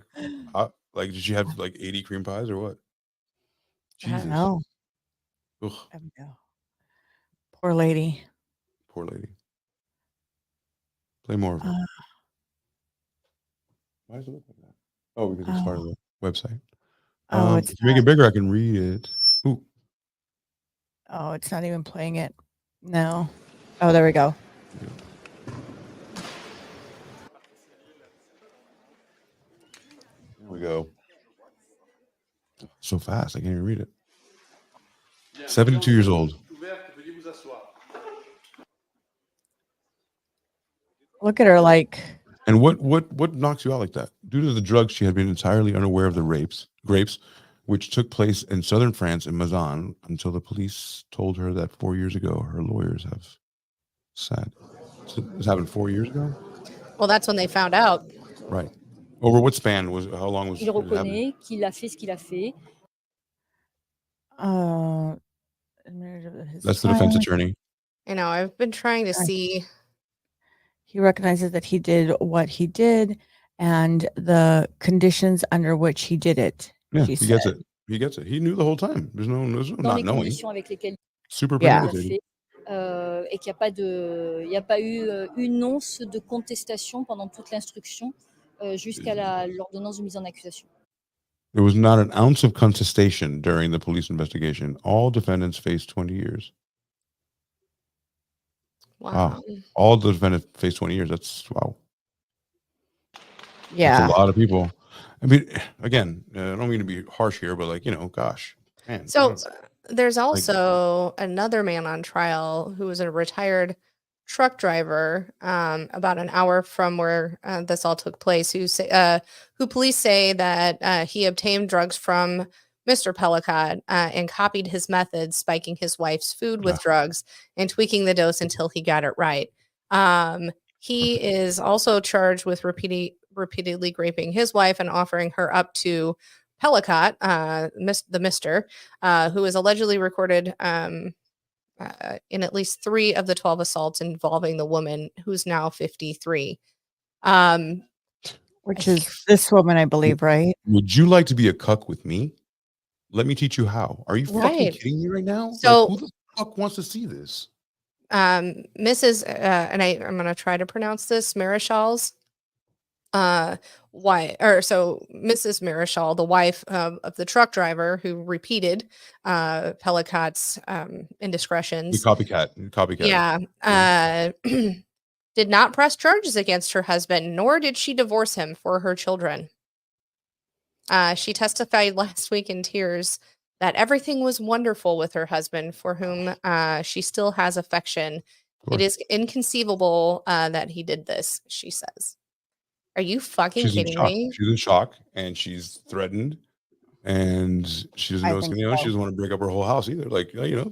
like did she have like 80 cream pies or what? I don't Jesus. know. Ugh, I don't know. Poor lady. poor lady. Play more of it. Why does it look like that? Oh, because it's part of the website. It's if you make it bigger, I can read it. Ooh. Oh, it's not even playing it. No. Oh, there we go. There we go. So fast, I can't even read it. 72 years old. Look at her like, And what knocks you out like that? Due to the drugs, she had been entirely unaware of the grapes, which took place in southern France in Mazan, until the police told her that 4 years ago. Her lawyers have said. So this happened 4 years ago? Well, that's when they found out. Right. Over what span was? How long was Il it happening? reconnaît qu'il a fait ce qu'il a fait. his That's the defense client, attorney. You know, I've been trying to see. he recognizes that he did what he did and the conditions under which he did it. Yeah, she he gets said. it. He gets it. He knew the whole time. There's no Dans not les knowing. conditions avec lesquelles Super Yeah. il a premeditated. fait, et qu'il n'y a pas eu une once de contestation pendant toute l'instruction jusqu'à l'ordonnance de mise en accusation. There was not an ounce of contestation during the police investigation. All defendants faced 20 years. Wow. All the defendants faced 20 years. That's wow. Yeah. That's a lot of people. I mean, again, I don't mean to be harsh here, but like, you know, gosh, man. So there's also another man on trial who was a retired truck driver, about an hour from where this all took place, who police say that he obtained drugs from Mr. Pellicott and copied his methods, spiking his wife's food with drugs and tweaking the dose until he got it right. He is also charged with repeatedly raping his wife and offering her up to Pellicott, the mister, who is allegedly recorded in at least 3 of the 12 assaults involving the woman, who's now 53. Which is this woman, I believe, right? Would you like to be a cuck with me? Let me teach you how. Are you fucking Right. kidding me right now? So- like, who the fuck wants to see this? Mrs. And I'm going to try to pronounce this, Marischal's Mrs. Marischal, the wife of the truck driver who repeated Pellicott's indiscretions. The copycat. Yeah. Did not press charges against her husband, nor did she divorce him for her children. She testified last week in tears that everything was wonderful with her husband, for whom she still has affection. It is inconceivable that he did this, she says. Are you fucking She's in kidding shock. me? She's in shock, and she's threatened, and she doesn't I know, think she so. doesn't want to break up her whole house either. Like, you know,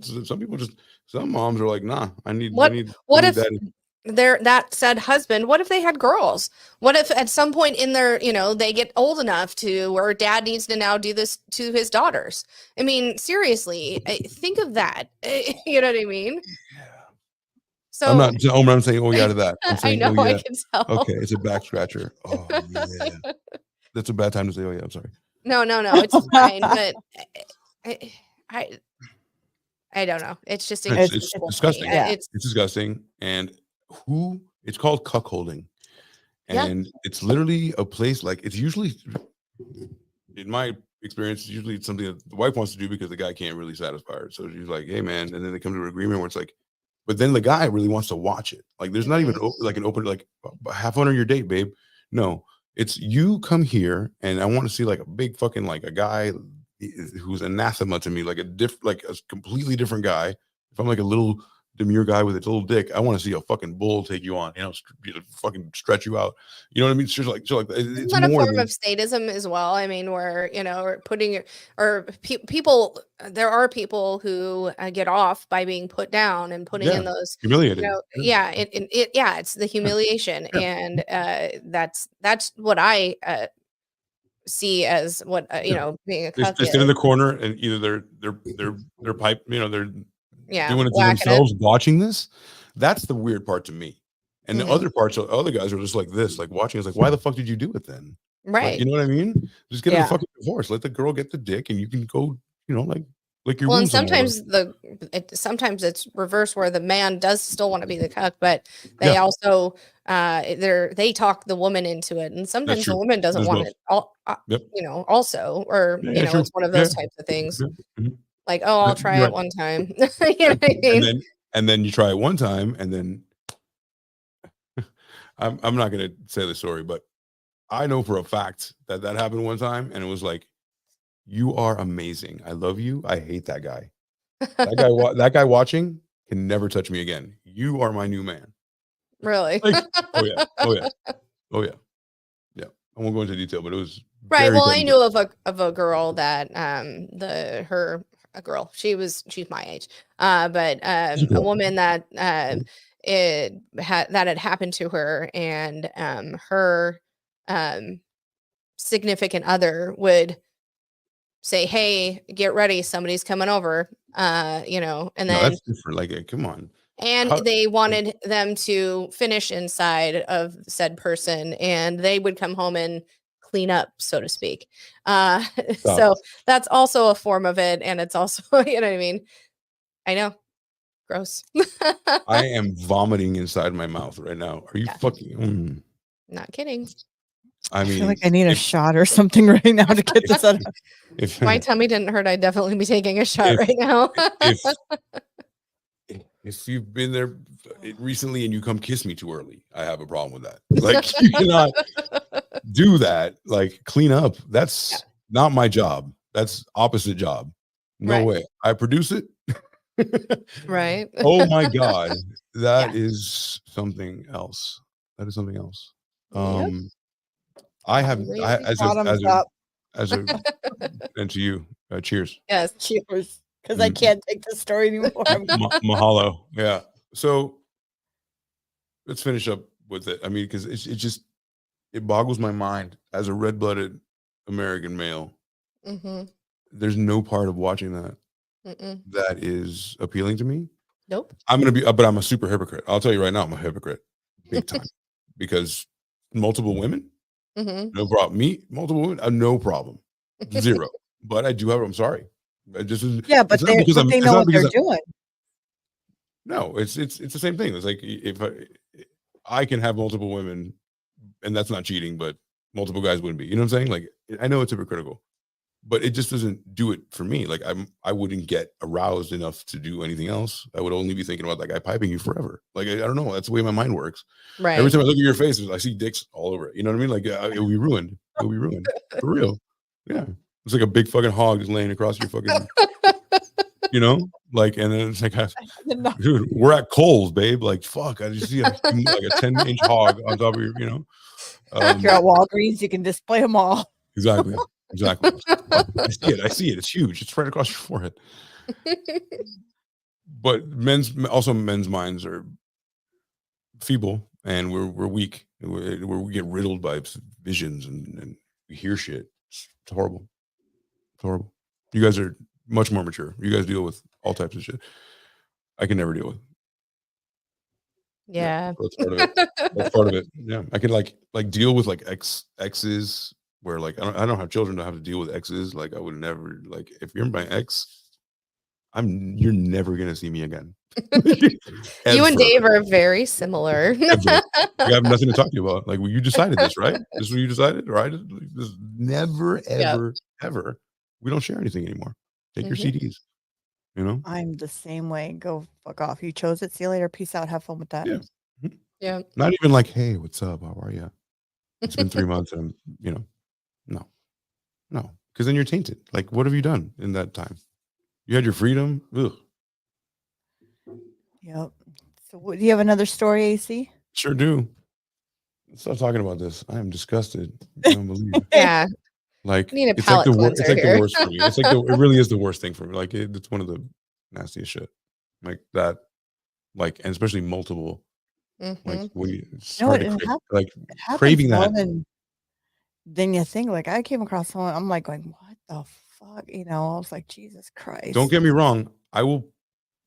some moms are like, nah, I need What if that. that said husband, what if they had girls? What if at some point in their, they get old enough to where dad needs to now do this to his daughters? I mean, seriously, think of that. You know what I mean? So I'm saying, oh yeah, to that. I'm I saying, know, oh I yeah. can tell. Okay, it's a back scratcher. Oh yeah. That's a bad time to say, oh yeah, I'm sorry. No, it's fine. But I don't know. It's just It's inconceivable to me. disgusting. Yeah. It's disgusting. And it's called cuckolding. Yeah. And it's literally a place, like, it's usually, in my experience, it's usually something that the wife wants to do because the guy can't really satisfy her. So she's like, hey man, and then they come to an agreement where it's like, but then the guy really wants to watch it. Like, there's not even like an open, like, have fun on your date, babe. No, it's you come here and I want to see like a big fucking, like a guy who's anathema to me, like a completely different guy. If I'm like a little demure guy with a little dick, I want to see a fucking bull take you on, fucking stretch you out. You know what I mean? It's just like Isn't it's that a more form than, of sadism as well? I mean, where or putting people. There are people who get off by being put down and putting in those humiliated. It's the humiliation, and that's what I see as what being a cuck They sit in is. the corner and either they're pipe, they're doing it to whacking themselves, watching this. That's the weird part to me. And the Mhm. other parts, other guys are just like this, like watching. It's like, why the fuck did you do it then? Like, Right. you know what I mean? Just get a Yeah. fucking divorce. Let the girl get the dick, and you can go, like your Well, and wounds and all sometimes it's reverse, where the man does still want to be the cuck, but they also they talk the woman into it, and sometimes the true. woman doesn't There's want both. it all, Yep. also, or Yeah, true. it's one of those Yeah. types of things. Yeah. Mhm. Like, oh, I'll Yeah, try you're it right. one time. You know what I mean? and then you try it one time, and then I'm not gonna say the story, but I know for a fact that happened one time, and it was like, you are amazing. I love you. I hate that guy. That guy watching can never touch me again. You are my new man. Really? Like, oh yeah, oh yeah, oh yeah, yeah. I won't go into detail, but it was Right. very Well, I devastating. knew of a girl that a girl. She's my age. But She's a a girl. woman that that had happened to her, and her significant other would say, "Hey, get ready, somebody's coming over." And No, then that's different. Like, come on. and How- they wanted them to finish inside of said person, and they would come home and clean up, so to speak. So that's also a form of it, and it's also, you know what I mean? I know, gross. I am vomiting inside my mouth right now. Are you Yeah. fucking? Not kidding. I I feel mean, like I need a shot or something right now to get this out. if My tummy didn't hurt, I'd definitely be taking a shot If- right now. if you've been there recently and you come kiss me too early, I have a problem with that. Like, you cannot do that. Like, clean up. That's not my job. That's opposite job. No Right. way. I produce it. Right. Oh my god, that Yeah. is something else. That is something else. Yep. I have Lazy as Bottoms up. a and to you. Cheers. Yes. Cheers. Because I Mm. can't take this story anymore. Mahalo. Yeah. So let's finish up with it. I mean, because it boggles my mind as a red-blooded American male. Mm-hmm. There's no part of watching that Mm-mm. that is appealing to me. Nope. but I'm a super hypocrite. I'll tell you right now, I'm a hypocrite, big time, because multiple women, Mm-hmm. no problem. Me, multiple women, no problem, zero. But I do have. I'm sorry. I just Yeah, but it's not because I'm- they it's know not what they're because doing. No, it's the same thing. It's like if I can have multiple women, and that's not cheating, but multiple guys wouldn't be. You know what I'm saying? Like, I know it's hypocritical, but it just doesn't do it for me. Like, I wouldn't get aroused enough to do anything else. I would only be thinking about that guy piping you forever. Like, I don't know. That's the way my mind works. Right. Every time I look at your face, I see dicks all over it. You know what I mean? Like, it'll be ruined. It'll be ruined for real. Yeah, it's like a big fucking hog just laying across your fucking. You know, like, and then it's like, dude, we're at Kohl's, babe. Like, fuck, I just see like a 10-inch hog on top of your, you know. If you're at Walgreens, you can display them all. Exactly. I see it. It's huge. It's right across your forehead. But men's minds are feeble, and we're weak. We get riddled by visions, and we hear shit. It's horrible. It's horrible. You guys are much more mature. You guys deal with all types of shit I can never deal with. Yeah. That's part of it. That's part of it. Yeah, I can like deal with like exes where like I don't have children to have to deal with exes. Like, I would never, like, if you're my ex, you're never gonna see me again. You and Ever. Dave are very similar. Ever. We have nothing to talk to you about. Like, well, you decided this, right? This is what you decided, right? This never, ever, ever. We don't share anything anymore. Take your CDs. You know? I'm the same way. Go fuck off. You chose it. See you later. Peace out. Have fun with that. Yeah. Yeah. Not even like, hey, what's up? How are you? It's been 3 months, and no, because then you're tainted. Like, what have you done in that time? You had your freedom. Ugh. Yep. So, do you have another story, AC? Sure do. Stop talking about this. I am disgusted. I don't believe it. Yeah. Like, Need a it's like palate it's cleanser like here. the worst for me. It's like it really is the worst thing for me. Like, it's one of the nastiest shit. Like that. Like, and especially multiple. Mhm. Like, when you it's No, hard it to crave, happens- like It happens craving more that. than you think. Like, I came across someone, I'm like going, what the fuck? You know, I was like, Jesus Christ. Don't get me wrong. I will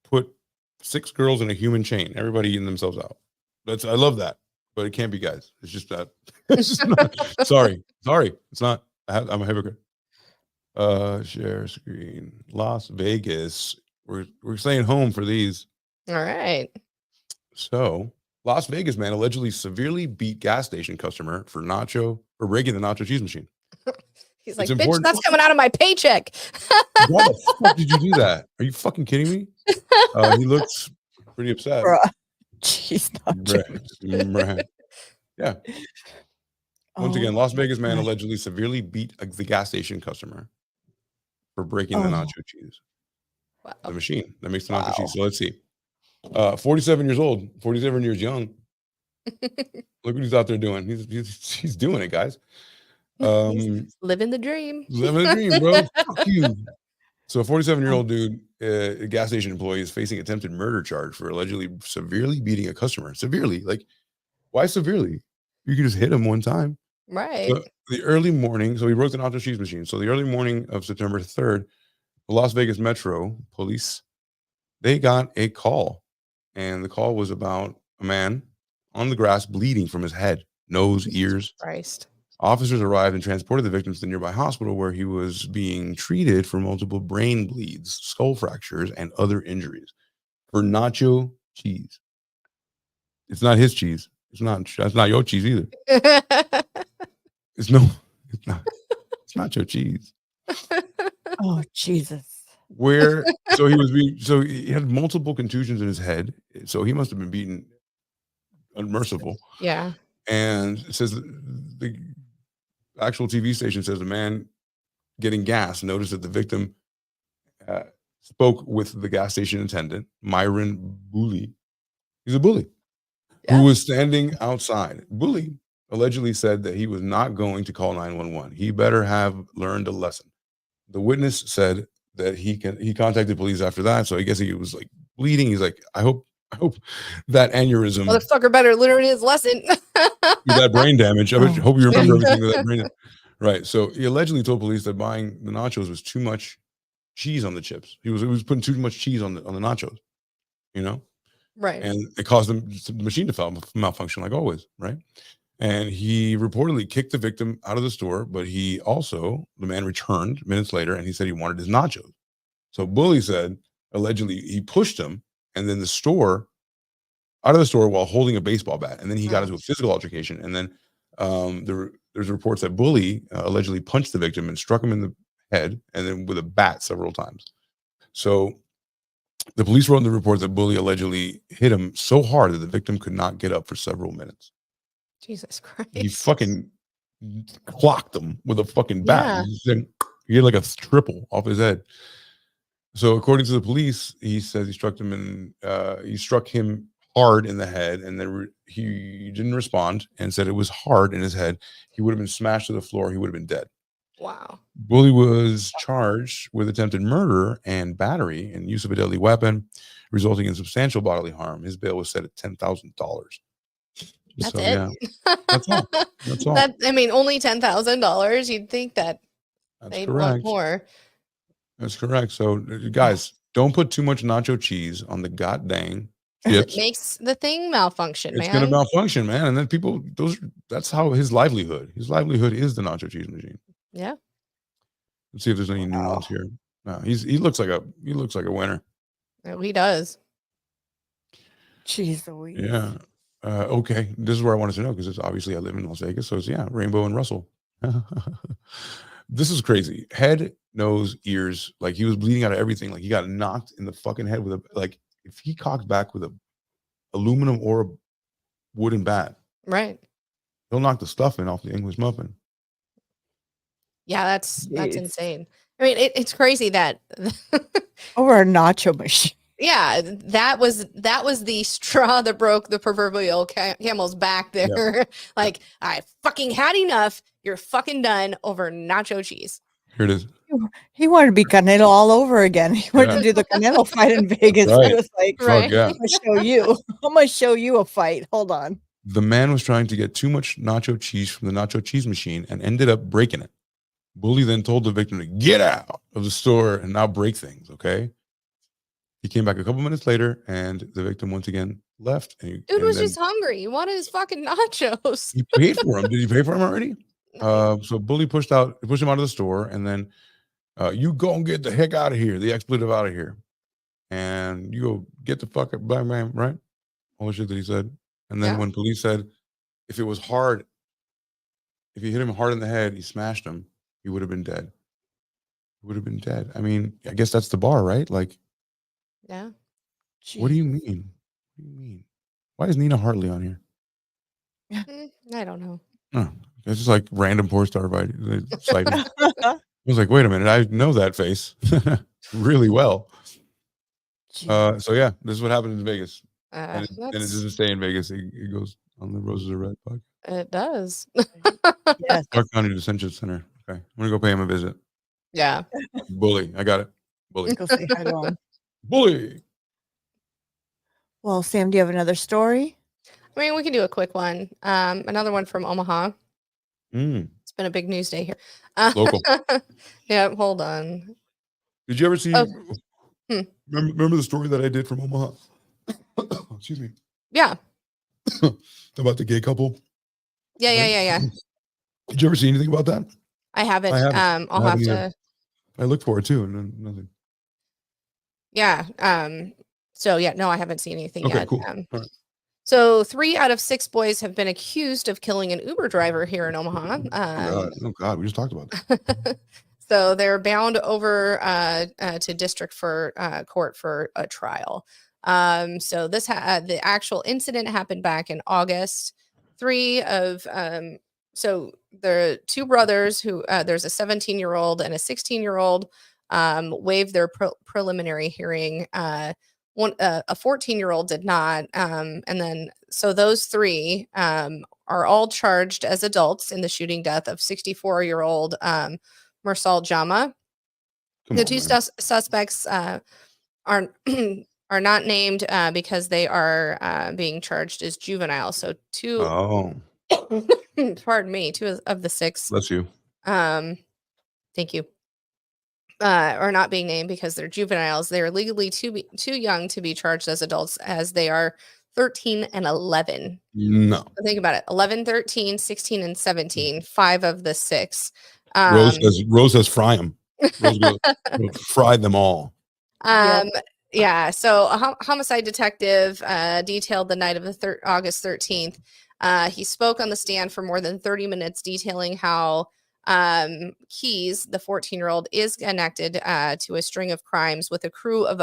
put 6 girls in a human chain. Everybody eating themselves out. I love that, but it can't be guys. It's just that. It's just not. Sorry. It's not. I'm a hypocrite. Share screen. Las Vegas. We're staying home for these. All right. So, Las Vegas man allegedly severely beat gas station customer for breaking the nacho cheese machine. He's like, It's bitch, important- that's coming out of my paycheck. Why the fuck did you do that? Are you fucking kidding me? He looks pretty upset. Bruh. Jeez, not Right. Yeah. Once again, Oh Las my Vegas man God. allegedly severely beat the gas station customer for breaking the Oh, nacho cheese. The Wow. machine that makes the nacho cheese. wow. So let's see. 47 years old, 47 years young. Look what he's out there doing. He's doing it, guys. He's living the dream. Living a dream, bro. Fuck you. So a 47-year-old dude, a gas station employee, is facing attempted murder charge for allegedly severely beating a customer. Severely, like, why severely? You can just hit him one time. Right. So the early morning, so he broke the nacho cheese machine. So the early morning of September 3rd, the Las Vegas Metro Police, they got a call, and the call was about a man on the grass bleeding from his head, nose, Jesus ears. Christ. Officers arrived and transported the victim to the nearby hospital where he was being treated for multiple brain bleeds, skull fractures, and other injuries for nacho cheese. It's not his cheese. That's not your cheese either. It's nacho cheese. Oh, Jesus. So he had multiple contusions in his head. So he must have been beaten unmerciful. Yeah. And it says the actual TV station says the man getting gas noticed that the victim spoke with the gas station attendant, Myron Bully. He's a bully Yeah. who was standing outside. Bully allegedly said that he was not going to call 911. He better have learned a lesson. The witness said that he contacted police after that. So I guess he was like bleeding. He's like, I hope that aneurysm, Motherfucker better learn his lesson. that brain damage. I Oh, hope you remember geez. everything with that brain. Right. So he allegedly told police that buying the nachos was too much cheese on the chips. He was putting too much cheese on the nachos, you know, Right. and it caused the machine to malfunction like always. Right. And he reportedly kicked the victim out of the store, but the man returned minutes later and he said he wanted his nachos. So Bully said allegedly he pushed him and then out of the store while holding a baseball bat. And then he got into a physical altercation. And then there's reports that Bully allegedly punched the victim and struck him in the head and then with a bat several times. So the police wrote in the report that Bully allegedly hit him so hard that the victim could not get up for several minutes. Jesus Christ. He fucking clocked him with a fucking bat. Yeah. He had like a triple off his head. So according to the police, he says he struck him hard in the head, and then he didn't respond and said it was hard in his head. He would have been smashed to the floor. He would have been dead. Wow. Bully was charged with attempted murder and battery and use of a deadly weapon, resulting in substantial bodily harm. His bail was set at $10,000. That's So, it. yeah, that's all. That's all. Only $10,000. You'd think that That's they'd want correct. more. That's correct. So, guys, don't put too much nacho cheese on the goddamn It chips. makes the thing malfunction, It's man. going to malfunction, man. And then that's how his livelihood is the nacho cheese machine. Yeah. Let's see if there's any new ones here. No, he looks like a winner. Oh, he does. Jeez Louise. Yeah. Okay. This is where I wanted to know because it's obviously I live in Las Vegas. So it's Rainbow and Russell. This is crazy. Head, nose, ears. Like he was bleeding out of everything. Like he got knocked in the fucking head with if he cocked back with a aluminum or a wooden bat, Right. he'll knock the stuffing off the English muffin. Yeah, that's Jeez. insane. I mean, it's crazy that Over a nacho machine. yeah, that was the straw that broke the proverbial camel's back there. Like, I fucking had enough. You're fucking done over nacho cheese. Here it is. He wanted to be Canelo all over again. He wanted to do the Canelo fight in Vegas. right. I was like, Fuck Right. yeah. I'm gonna show you. I'm gonna show you a fight. Hold on. The man was trying to get too much nacho cheese from the nacho cheese machine and ended up breaking it. Bully then told the victim to get out of the store and not break things. Okay. He came back a couple minutes later and the victim once again left. Dude was just hungry. He wanted his fucking nachos. He paid for him. Did he pay for him already? So Bully pushed him out of the store and then you go and get the heck out of here, the expletive out of here. And you go get the fuck up, bang, bang, right? All the shit that he said. And then when police said, if it was hard, if you hit him hard in the head, he smashed him, he would have been dead. He would have been dead. I mean, I guess that's the bar, right? Like, Yeah. what do you mean? What do you mean? Why is Nina Hartley on here? I don't know. Oh, It's just like random porn star sighting. I was like, wait a minute, I know that face really well. So yeah, this is what happens in Vegas. And it doesn't stay in Vegas. It goes on the Roses Are Red podcast. It does. Yes. Clark County Detention Center. Okay. I'm gonna go pay him a visit. Yeah. Bully. I got it. Bully. Go say hi to him. Bully. Well, Sam, do you have another story? I mean, we can do a quick one. Another one from Omaha. It's been a big news day here. Local. Yeah, hold on. Did you ever see? Oh. Remember the story that I did from Omaha? Excuse me. Yeah. About the gay couple. Yeah. Did you ever see anything about that? I haven't. I haven't. I'll I have haven't to. either. I looked for it too, and then nothing. Yeah. So yeah, no, I haven't seen anything Okay, yet. cool. All right. So 3 out of 6 boys have been accused of killing an Uber driver here in Omaha. Oh God, we just talked about that. So they're bound over to district for court for a trial. So this the actual incident happened back in August. 3 of so there are 2 brothers who there's a 17-year-old and a 16-year-old waived their preliminary hearing. A 14-year-old did not. And then so those 3 are all charged as adults in the shooting death of 64-year-old Mursal Jama. The 2 suspects are are not named because they are being charged as juveniles. So 2 Oh, pardon me, 2 of the 6 bless you. thank you are not being named because they're juveniles. They're legally too young to be charged as adults, as they are 13 and 11. No. So think about it. 11, 13, 16, and 17, 5 of the 6. Rose says fry them. Rose goes, fry them all. Yeah. So a homicide detective detailed the night of the August 13th. He spoke on the stand for more than 30 minutes, detailing how Keys, the 14-year-old, is connected to a string of crimes with a crew of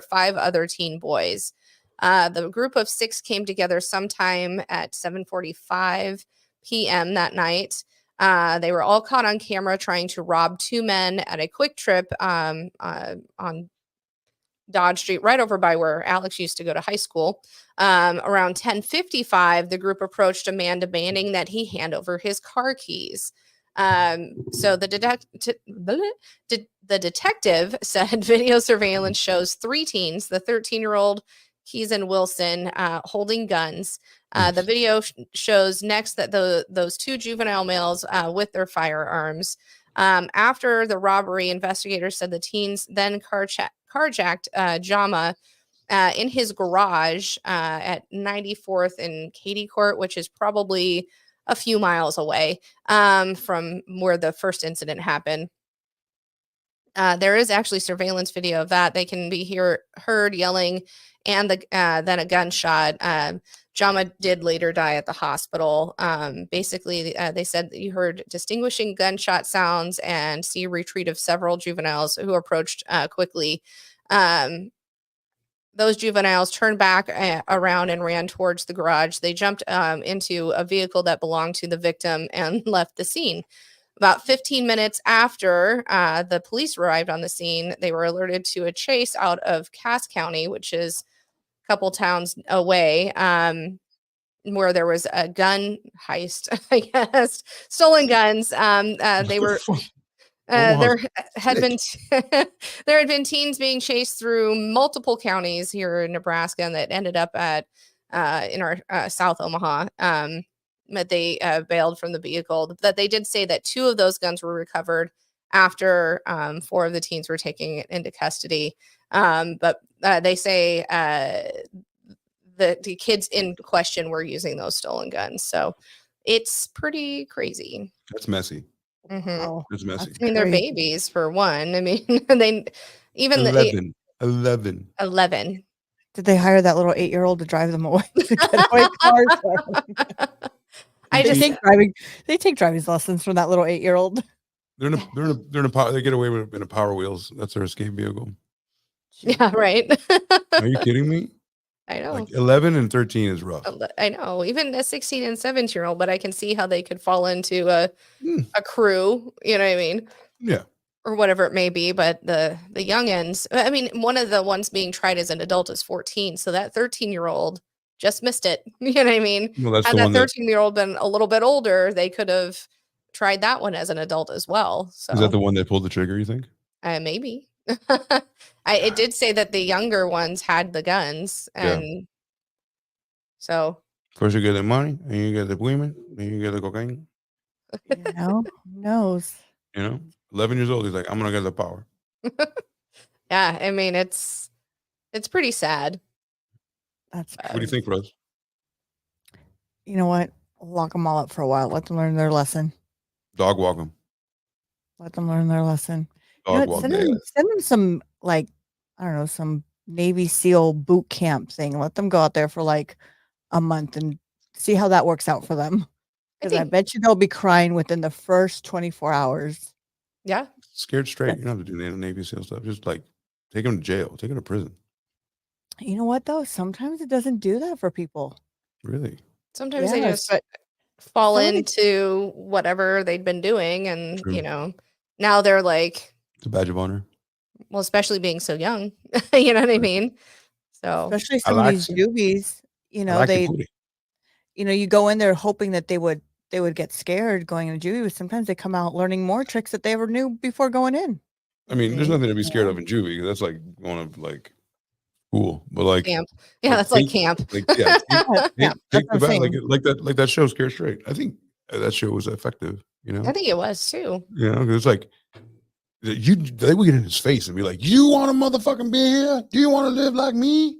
5 other teen boys. The group of 6 came together sometime at 7:45 p.m. that night. They were all caught on camera trying to rob 2 men at a Quick Trip on Dodge Street, right over by where Alex used to go to high school. Around 10:55, the group approached a man demanding that he hand over his car keys. So the detective said video surveillance shows 3 teens, the 13-year-old Keys and Wilson, holding guns. The video shows next that those 2 juvenile males with their firearms. After the robbery, investigators said the teens then carjacked Jama in his garage at 94th and Katy Court, which is probably a few miles away from where the first incident happened. There is actually surveillance video of that. They can be heard yelling, and then a gunshot. Jama did later die at the hospital. Basically, they said that you heard distinguishing gunshot sounds and see a retreat of several juveniles who approached quickly. Those juveniles turned back around and ran towards the garage. They jumped into a vehicle that belonged to the victim and left the scene. About 15 minutes after the police arrived on the scene, they were alerted to a chase out of Cass County, which is a couple towns away, where there was a gun heist, I guess, stolen guns. They were... there had been teens being chased through multiple counties here in Nebraska, and that ended up at in our South Omaha. But they bailed from the vehicle. That they did say that 2 of those guns were recovered after 4 of the teens were taken into custody. But they say the kids in question were using those stolen guns. So it's pretty crazy. That's messy. Mm-hmm. Oh, That's messy. I mean, they're babies for one. I mean, they even 11. Did they hire that little 8-year-old to drive them away? To get away cars? They take driving lessons from that little 8-year-old. They're in a power. They get away with in a Power Wheels. That's their escape vehicle. Yeah, right. Are you kidding me? I know. Like 11 and 13 is rough. I know. Even a 16 and 17-year-old, but I can see how they could fall into Hmm. a crew, you know what I mean? Yeah. Or whatever it may be. But the youngins, I mean, one of the ones being tried as an adult is 14. So that 13-year-old just missed it. You know what I mean? Well, that's Had the that one that 13-year-old been a little bit older, they could have tried that one as an adult as well. is that So the one that pulled the trigger, you think? maybe. It did say that the younger ones had the guns, Yeah. and so First you get the money, and you get the women, then you get the cocaine. You know, who knows? You know, 11 years old. He's like, I'm gonna get the power. yeah, I mean it's pretty sad. That's What do you think, Rose? You know what? Lock them all up for a while. Let them learn their lesson. Dog walk him. Let them learn their lesson. You Dog know what? walk. Send them some, like, I don't know, some Navy SEAL boot camp thing. Let them go out there for like a month and see how that works out for them. Because I bet you they'll be crying within the first 24 hours. Yeah. Scared straight. You don't have to do Navy SEAL stuff. Just like take him to jail. Take him to prison. You know what though? Sometimes it doesn't do that for people. Really? Sometimes they Yes, just but fall somebody- into whatever they'd been doing, and True. you know, now they're like, It's a badge of honor. well, especially being so young, you know what I mean? So especially I some of like these it. newbies, you I know, like the they, booty. you know, you go in there hoping that they would get scared going into juvie, but sometimes they come out learning more tricks that they ever knew before going in. I mean, there's See? nothing to be scared of in juvie. That's like going to like school, but like camp. Yeah, that's like camp. Like yeah, Yeah, that's take what the I'm back saying. like that show Scared Straight. I think that show was effective. You know, I think it was too. you know, 'cause it's like they would get in his face and be like, "You want to motherfucking be here? Do you want to live like me?"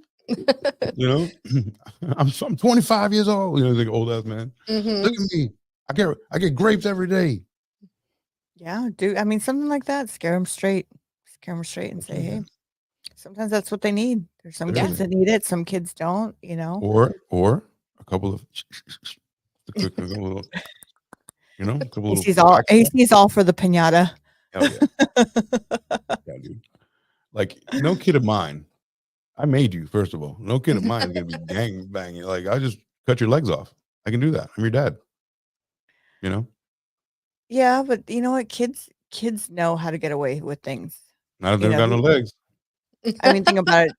You know, I'm 25 years old. You know, like old ass man. Mhm. Look at me. I get grapes every day. Yeah, I mean something like that. Scare them straight and say, hey, sometimes that's what they need. There's some Yeah. kids that need it, some kids don't, you know. Or a couple of a little, you know, a couple little AC's all for the piñata. Hell yeah. Yeah, dude. Like, no kid of mine. I made you, first of all. No kid of mine is gonna be gang banging. Like, I just cut your legs off. I can do that. I'm your dad. You know? Yeah, but you know what? Kids know how to get away with things. Not if You they've know, got no legs. I mean, think about it.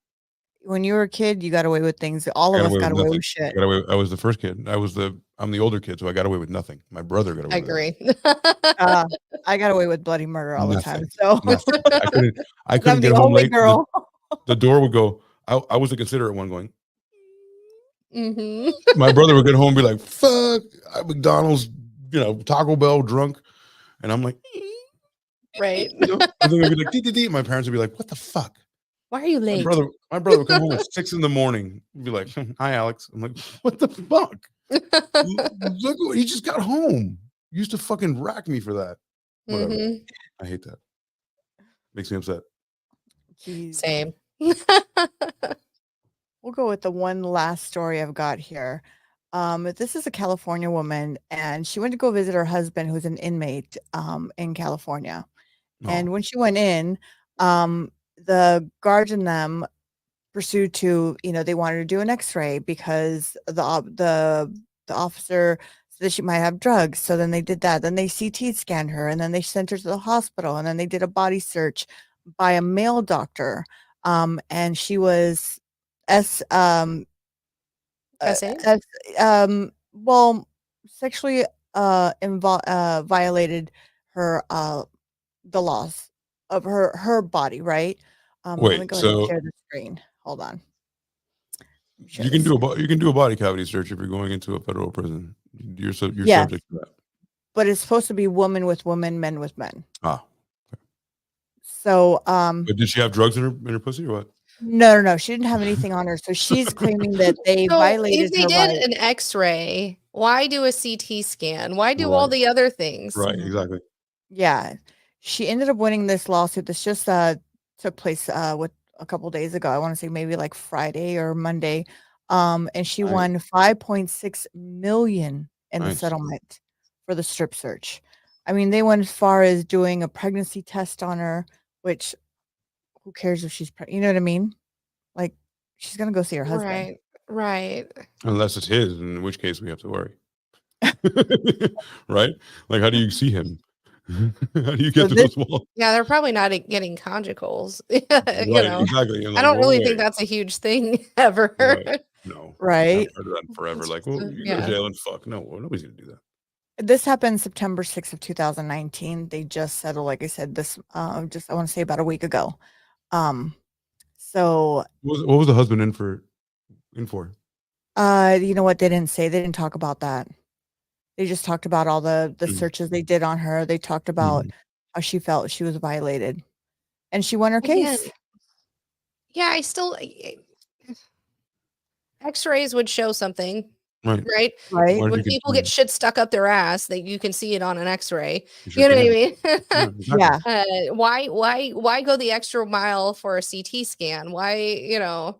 When you were a kid, you got away with things. All of us got away nothing. with shit. I was the first kid. I'm the older kid, so I got away with nothing. My brother got away I with agree. I got away with bloody murder all the time. Nothing. So Nothing. I I'm couldn't the get home only late. girl. The door would go. I was the considerate one going. Mhm. My brother would get home and be like, fuck, McDonald's, you know, Taco Bell drunk. And I'm like, Right. you know, and then I'd be like, dee, dee, dee. My parents would be like, what the fuck? Why are you late? My brother would come home at 6 in the morning. He'd be like, hi, Alex. I'm like, what the fuck? Look, he just got home. You used to fucking rack me for that. Whatever. Mhm. I hate that. Makes me upset. Jeez. Same. We'll go with the one last story I've got here. This is a California woman, and she went to go visit her husband, who's an inmate in California. And when she went in, the guards and them pursued to, you know, they wanted to do an X-ray because the officer said that she might have drugs. So then they did that. Then they CT scanned her, and then they sent her to the hospital, and then they did a body search by a male doctor. And she was SA? well, sexually violated her the laws of her body, right? Let me Wait, go ahead and so share the screen. Hold on. Share you can the do a body cavity search if you're going into a federal prison. You're Yes. subject to that. But it's supposed to be woman with woman, men with men. Ah. So But did she have drugs in her pussy or what? no, she didn't have anything on her. So she's claiming that they So violated if they her did rights. an X-ray, why do a CT scan? Why do all Right. the other things? Right, exactly. Yeah. She ended up winning this lawsuit. This just took place with a couple days ago. I want to say maybe like Friday or Monday. And she Nice. won 5.6 million in the Nice. settlement for the strip search. I mean, they went as far as doing a pregnancy test on her, which who cares if she's pregnant? You know what I mean? Like She's gonna go see her husband. Right. Right. Unless it's his, in which case we have to worry. Right? Like, how do you see him? How do you So get to this, those walls? Yeah, they're probably not getting conjugals. You Right, know, exactly. And I like, don't well, really wait, think that's a huge thing ever. right? No, I haven't right? heard of that in forever. It's Like, just well, a, you go to yeah. jail and fuck. No, well, nobody's gonna do that. This happened September 6th of 2019. They just settled, like I said, this just I want to say about a week ago. So What was the husband in for? you know what? They didn't say, they didn't talk about that. They just talked about all the Mm. searches they did on her. They talked about Mhm. how she felt she was violated. And she won her Again, case. yeah, I still X-rays would show something, Right. right? Right? Why did When you people get continue? shit stuck up their ass, that you can see it on an X-ray. You You sure know what I can. mean? Yeah, exactly. Yeah. Why go the extra mile for a CT scan? Why,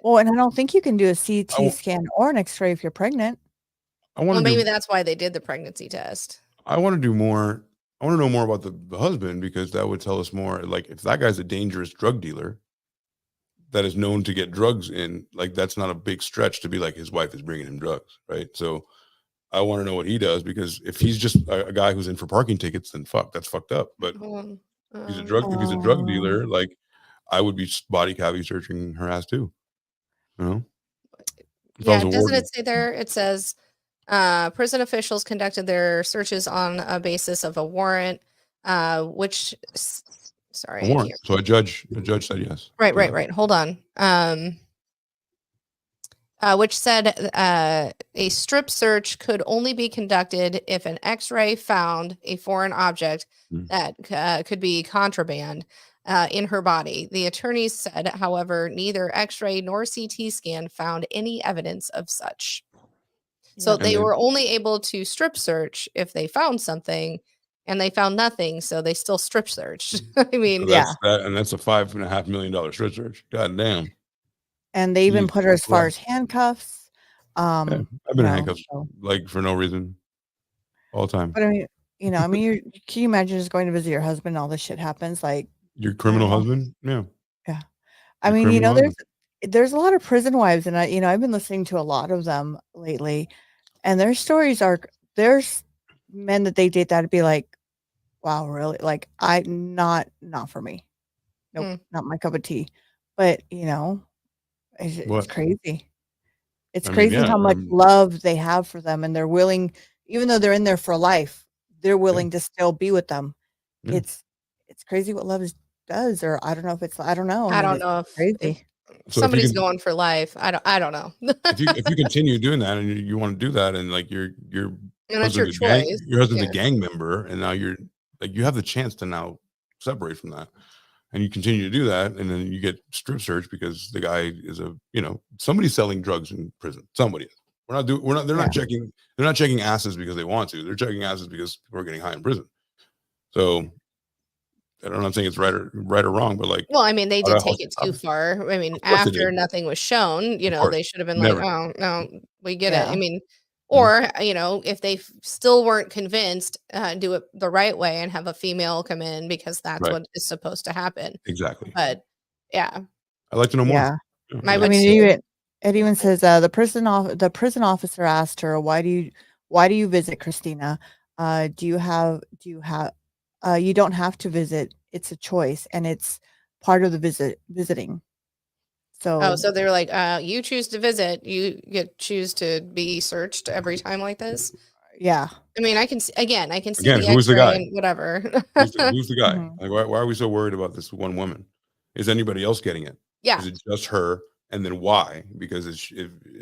Well, and I don't think you can do a I, CT w- scan or an X-ray if you're pregnant. I want well, to maybe do. that's why they did the pregnancy test. I want to do more. I want to know more about the husband, because that would tell us more. Like, if that guy's a dangerous drug dealer that is known to get drugs in, like, that's not a big stretch to be like his wife is bringing him drugs, right? So I want to know what he does, because if he's just a guy who's in for parking tickets, then that's fucked up. But Hold on. if he's a drug Um, dealer, like, I would be body cavity searching her ass too. You know, if I was Yeah, a doesn't warden. it say there? It says prison officials conducted their searches on a basis of a warrant, sorry, A I warrant. can't. So a judge said yes. Right, to right, that. right. Hold on. Which said a strip search could only be conducted if an X-ray found a foreign object Mm. that could be contraband in her body. The attorneys said, however, neither X-ray nor CT scan found any evidence of such. So Yep. And they then were only able to strip search if they found something, and they found nothing, so they still strip searched. I so mean, Yeah. that's a $5.5 million strip search. God damn. And they even Jesus put her as far as Christ. handcuffs. Yeah, I've You been in know, handcuffs so like for no reason all the time. but I mean, can you imagine just going to visit your husband and all this shit happens? Like, Your I don't criminal know. husband? Yeah. Yeah. I Your mean, criminal husband. there's a lot of prison wives, and I've been listening to a lot of them lately, and their stories there's men that they date that'd be like, wow, really? Like, not for me. Nope, Mm. not my cup of tea. But it's What? crazy. It's I mean, crazy yeah. how much love they have for them, and they're willing, even though they're in there for life, they're willing to still be with them. Yeah. It's crazy what love does, or I don't know if it's, I don't know. I don't it's know if crazy. So if you somebody's can, going for life. I don't know. if you continue doing that and you want to do that, and like your And that's your husband's a gang, choice. your husband's Yeah. a gang member, and now you're like, you have the chance to now separate from that, and you continue to do that, and then you get strip search because the guy is somebody's selling drugs in prison. Somebody is. They're not checking asses because they want to. They're checking asses because people are getting high in prison. So I'm not saying it's right or wrong, but like, Well, I mean, they how did the hell take should it stop too it? far. I mean, Of course they after did. nothing was shown, Of course. they should have been Never like, did. oh, no, we get it. I Yeah. mean, Mhm. or, if they still weren't convinced, do it the right way and have a female come in, because that's Right. what is supposed to happen. Exactly. But yeah, I'd like to know more. Yeah. Yeah, I I would mean, too. it even says the prison officer asked her, why do you visit Christina? You don't have to visit. It's a choice, and it's part of the visiting. Oh, So so they were like, you choose to visit, you choose to be searched every time like this. yeah. I mean, I can see Again, the who's the X-ray guy? and whatever. Who's the guy? Mhm. Like, why are we so worried about this one woman? Is anybody else getting it? Yeah. Is it just her? And then why? Because if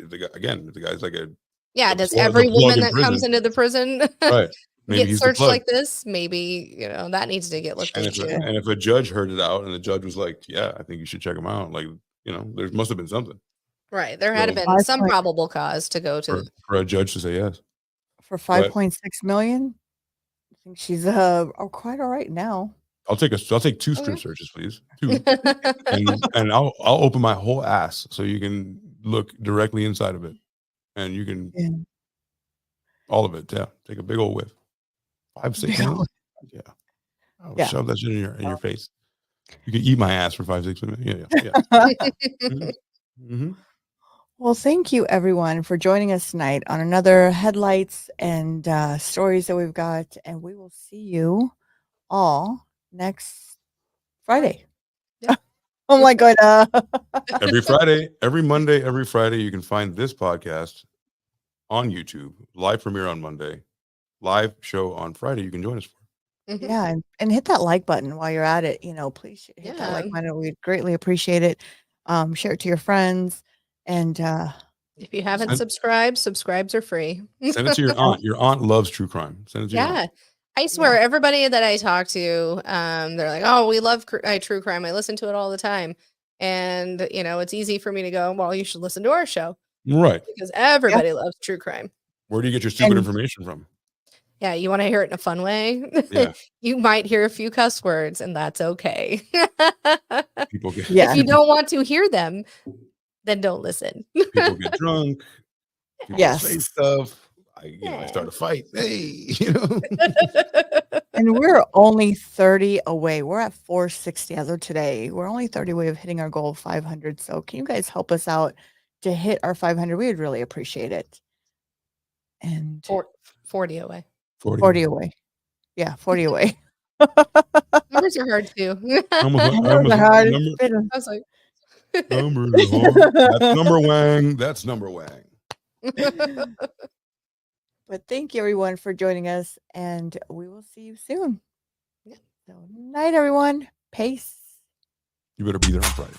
the guy's like Yeah, the does plug- every the plug woman in that comes prison. into the prison Right. Maybe get he's the searched plug. like this? Maybe, that needs to get looked And into. if a judge heard it out and the judge was like, yeah, I think you should check him out. Like, there must have been something Right. There had to So- been some 5 probable cause to go to. for a judge to say yes. for 5.6 million. I think she's quite all right now. I'll take 2 strip Okay. searches, please. 2. and I'll open my whole ass so you can look directly inside of it, and you can Yeah. all of it. Yeah, take a big old whiff. 5, 6 Big minutes. Yeah, I'll Yeah. shove that shit in your face. You can eat my ass for 5, 6 minutes. Yeah. Mhm. Mhm. Well, thank you everyone for joining us tonight on another headlights and stories that we've got, and we will see you all next Friday. Yeah. Oh my god! Every Friday, every Monday, every Friday, you can find this podcast on YouTube. Live premiere on Monday, live show on Friday. You can join us for. Mhm. Yeah, and hit that like button while you're at it. Please hit that like Yeah. button. We'd greatly appreciate it. Share it to your friends, and If you haven't Send, subscribed, subscribes are free. send it to your aunt. Your aunt loves true crime. Send it to your aunt. Yeah. I swear, everybody that I talk to, they're like, "Oh, we love true crime. I listen to it all the time." And it's easy for me to go, "Well, you should listen to our show Right. because everybody loves true crime." Where do you get your stupid And- information from? Yeah, you want to hear it in a fun way? Yeah. You might hear a few cuss words, and that's okay. People get Yeah. If you don't want to hear them, then don't listen. people get drunk. People say Yes. stuff. I start a fight. Hey, And we're only 30 away. We're at 460 as of today. We're only 30 away of hitting our goal of 500. So can you guys help us out to hit our 500? We would really appreciate it. And 40 away. 40 away. Yeah, 40 away. Numbers are hard too. Numbers are hard. I was like, Numbers are hard. That's number wang. That's number wang. But thank you everyone for joining us, and we will see you soon. Yeah. So night everyone. Peace. You better be there on Friday.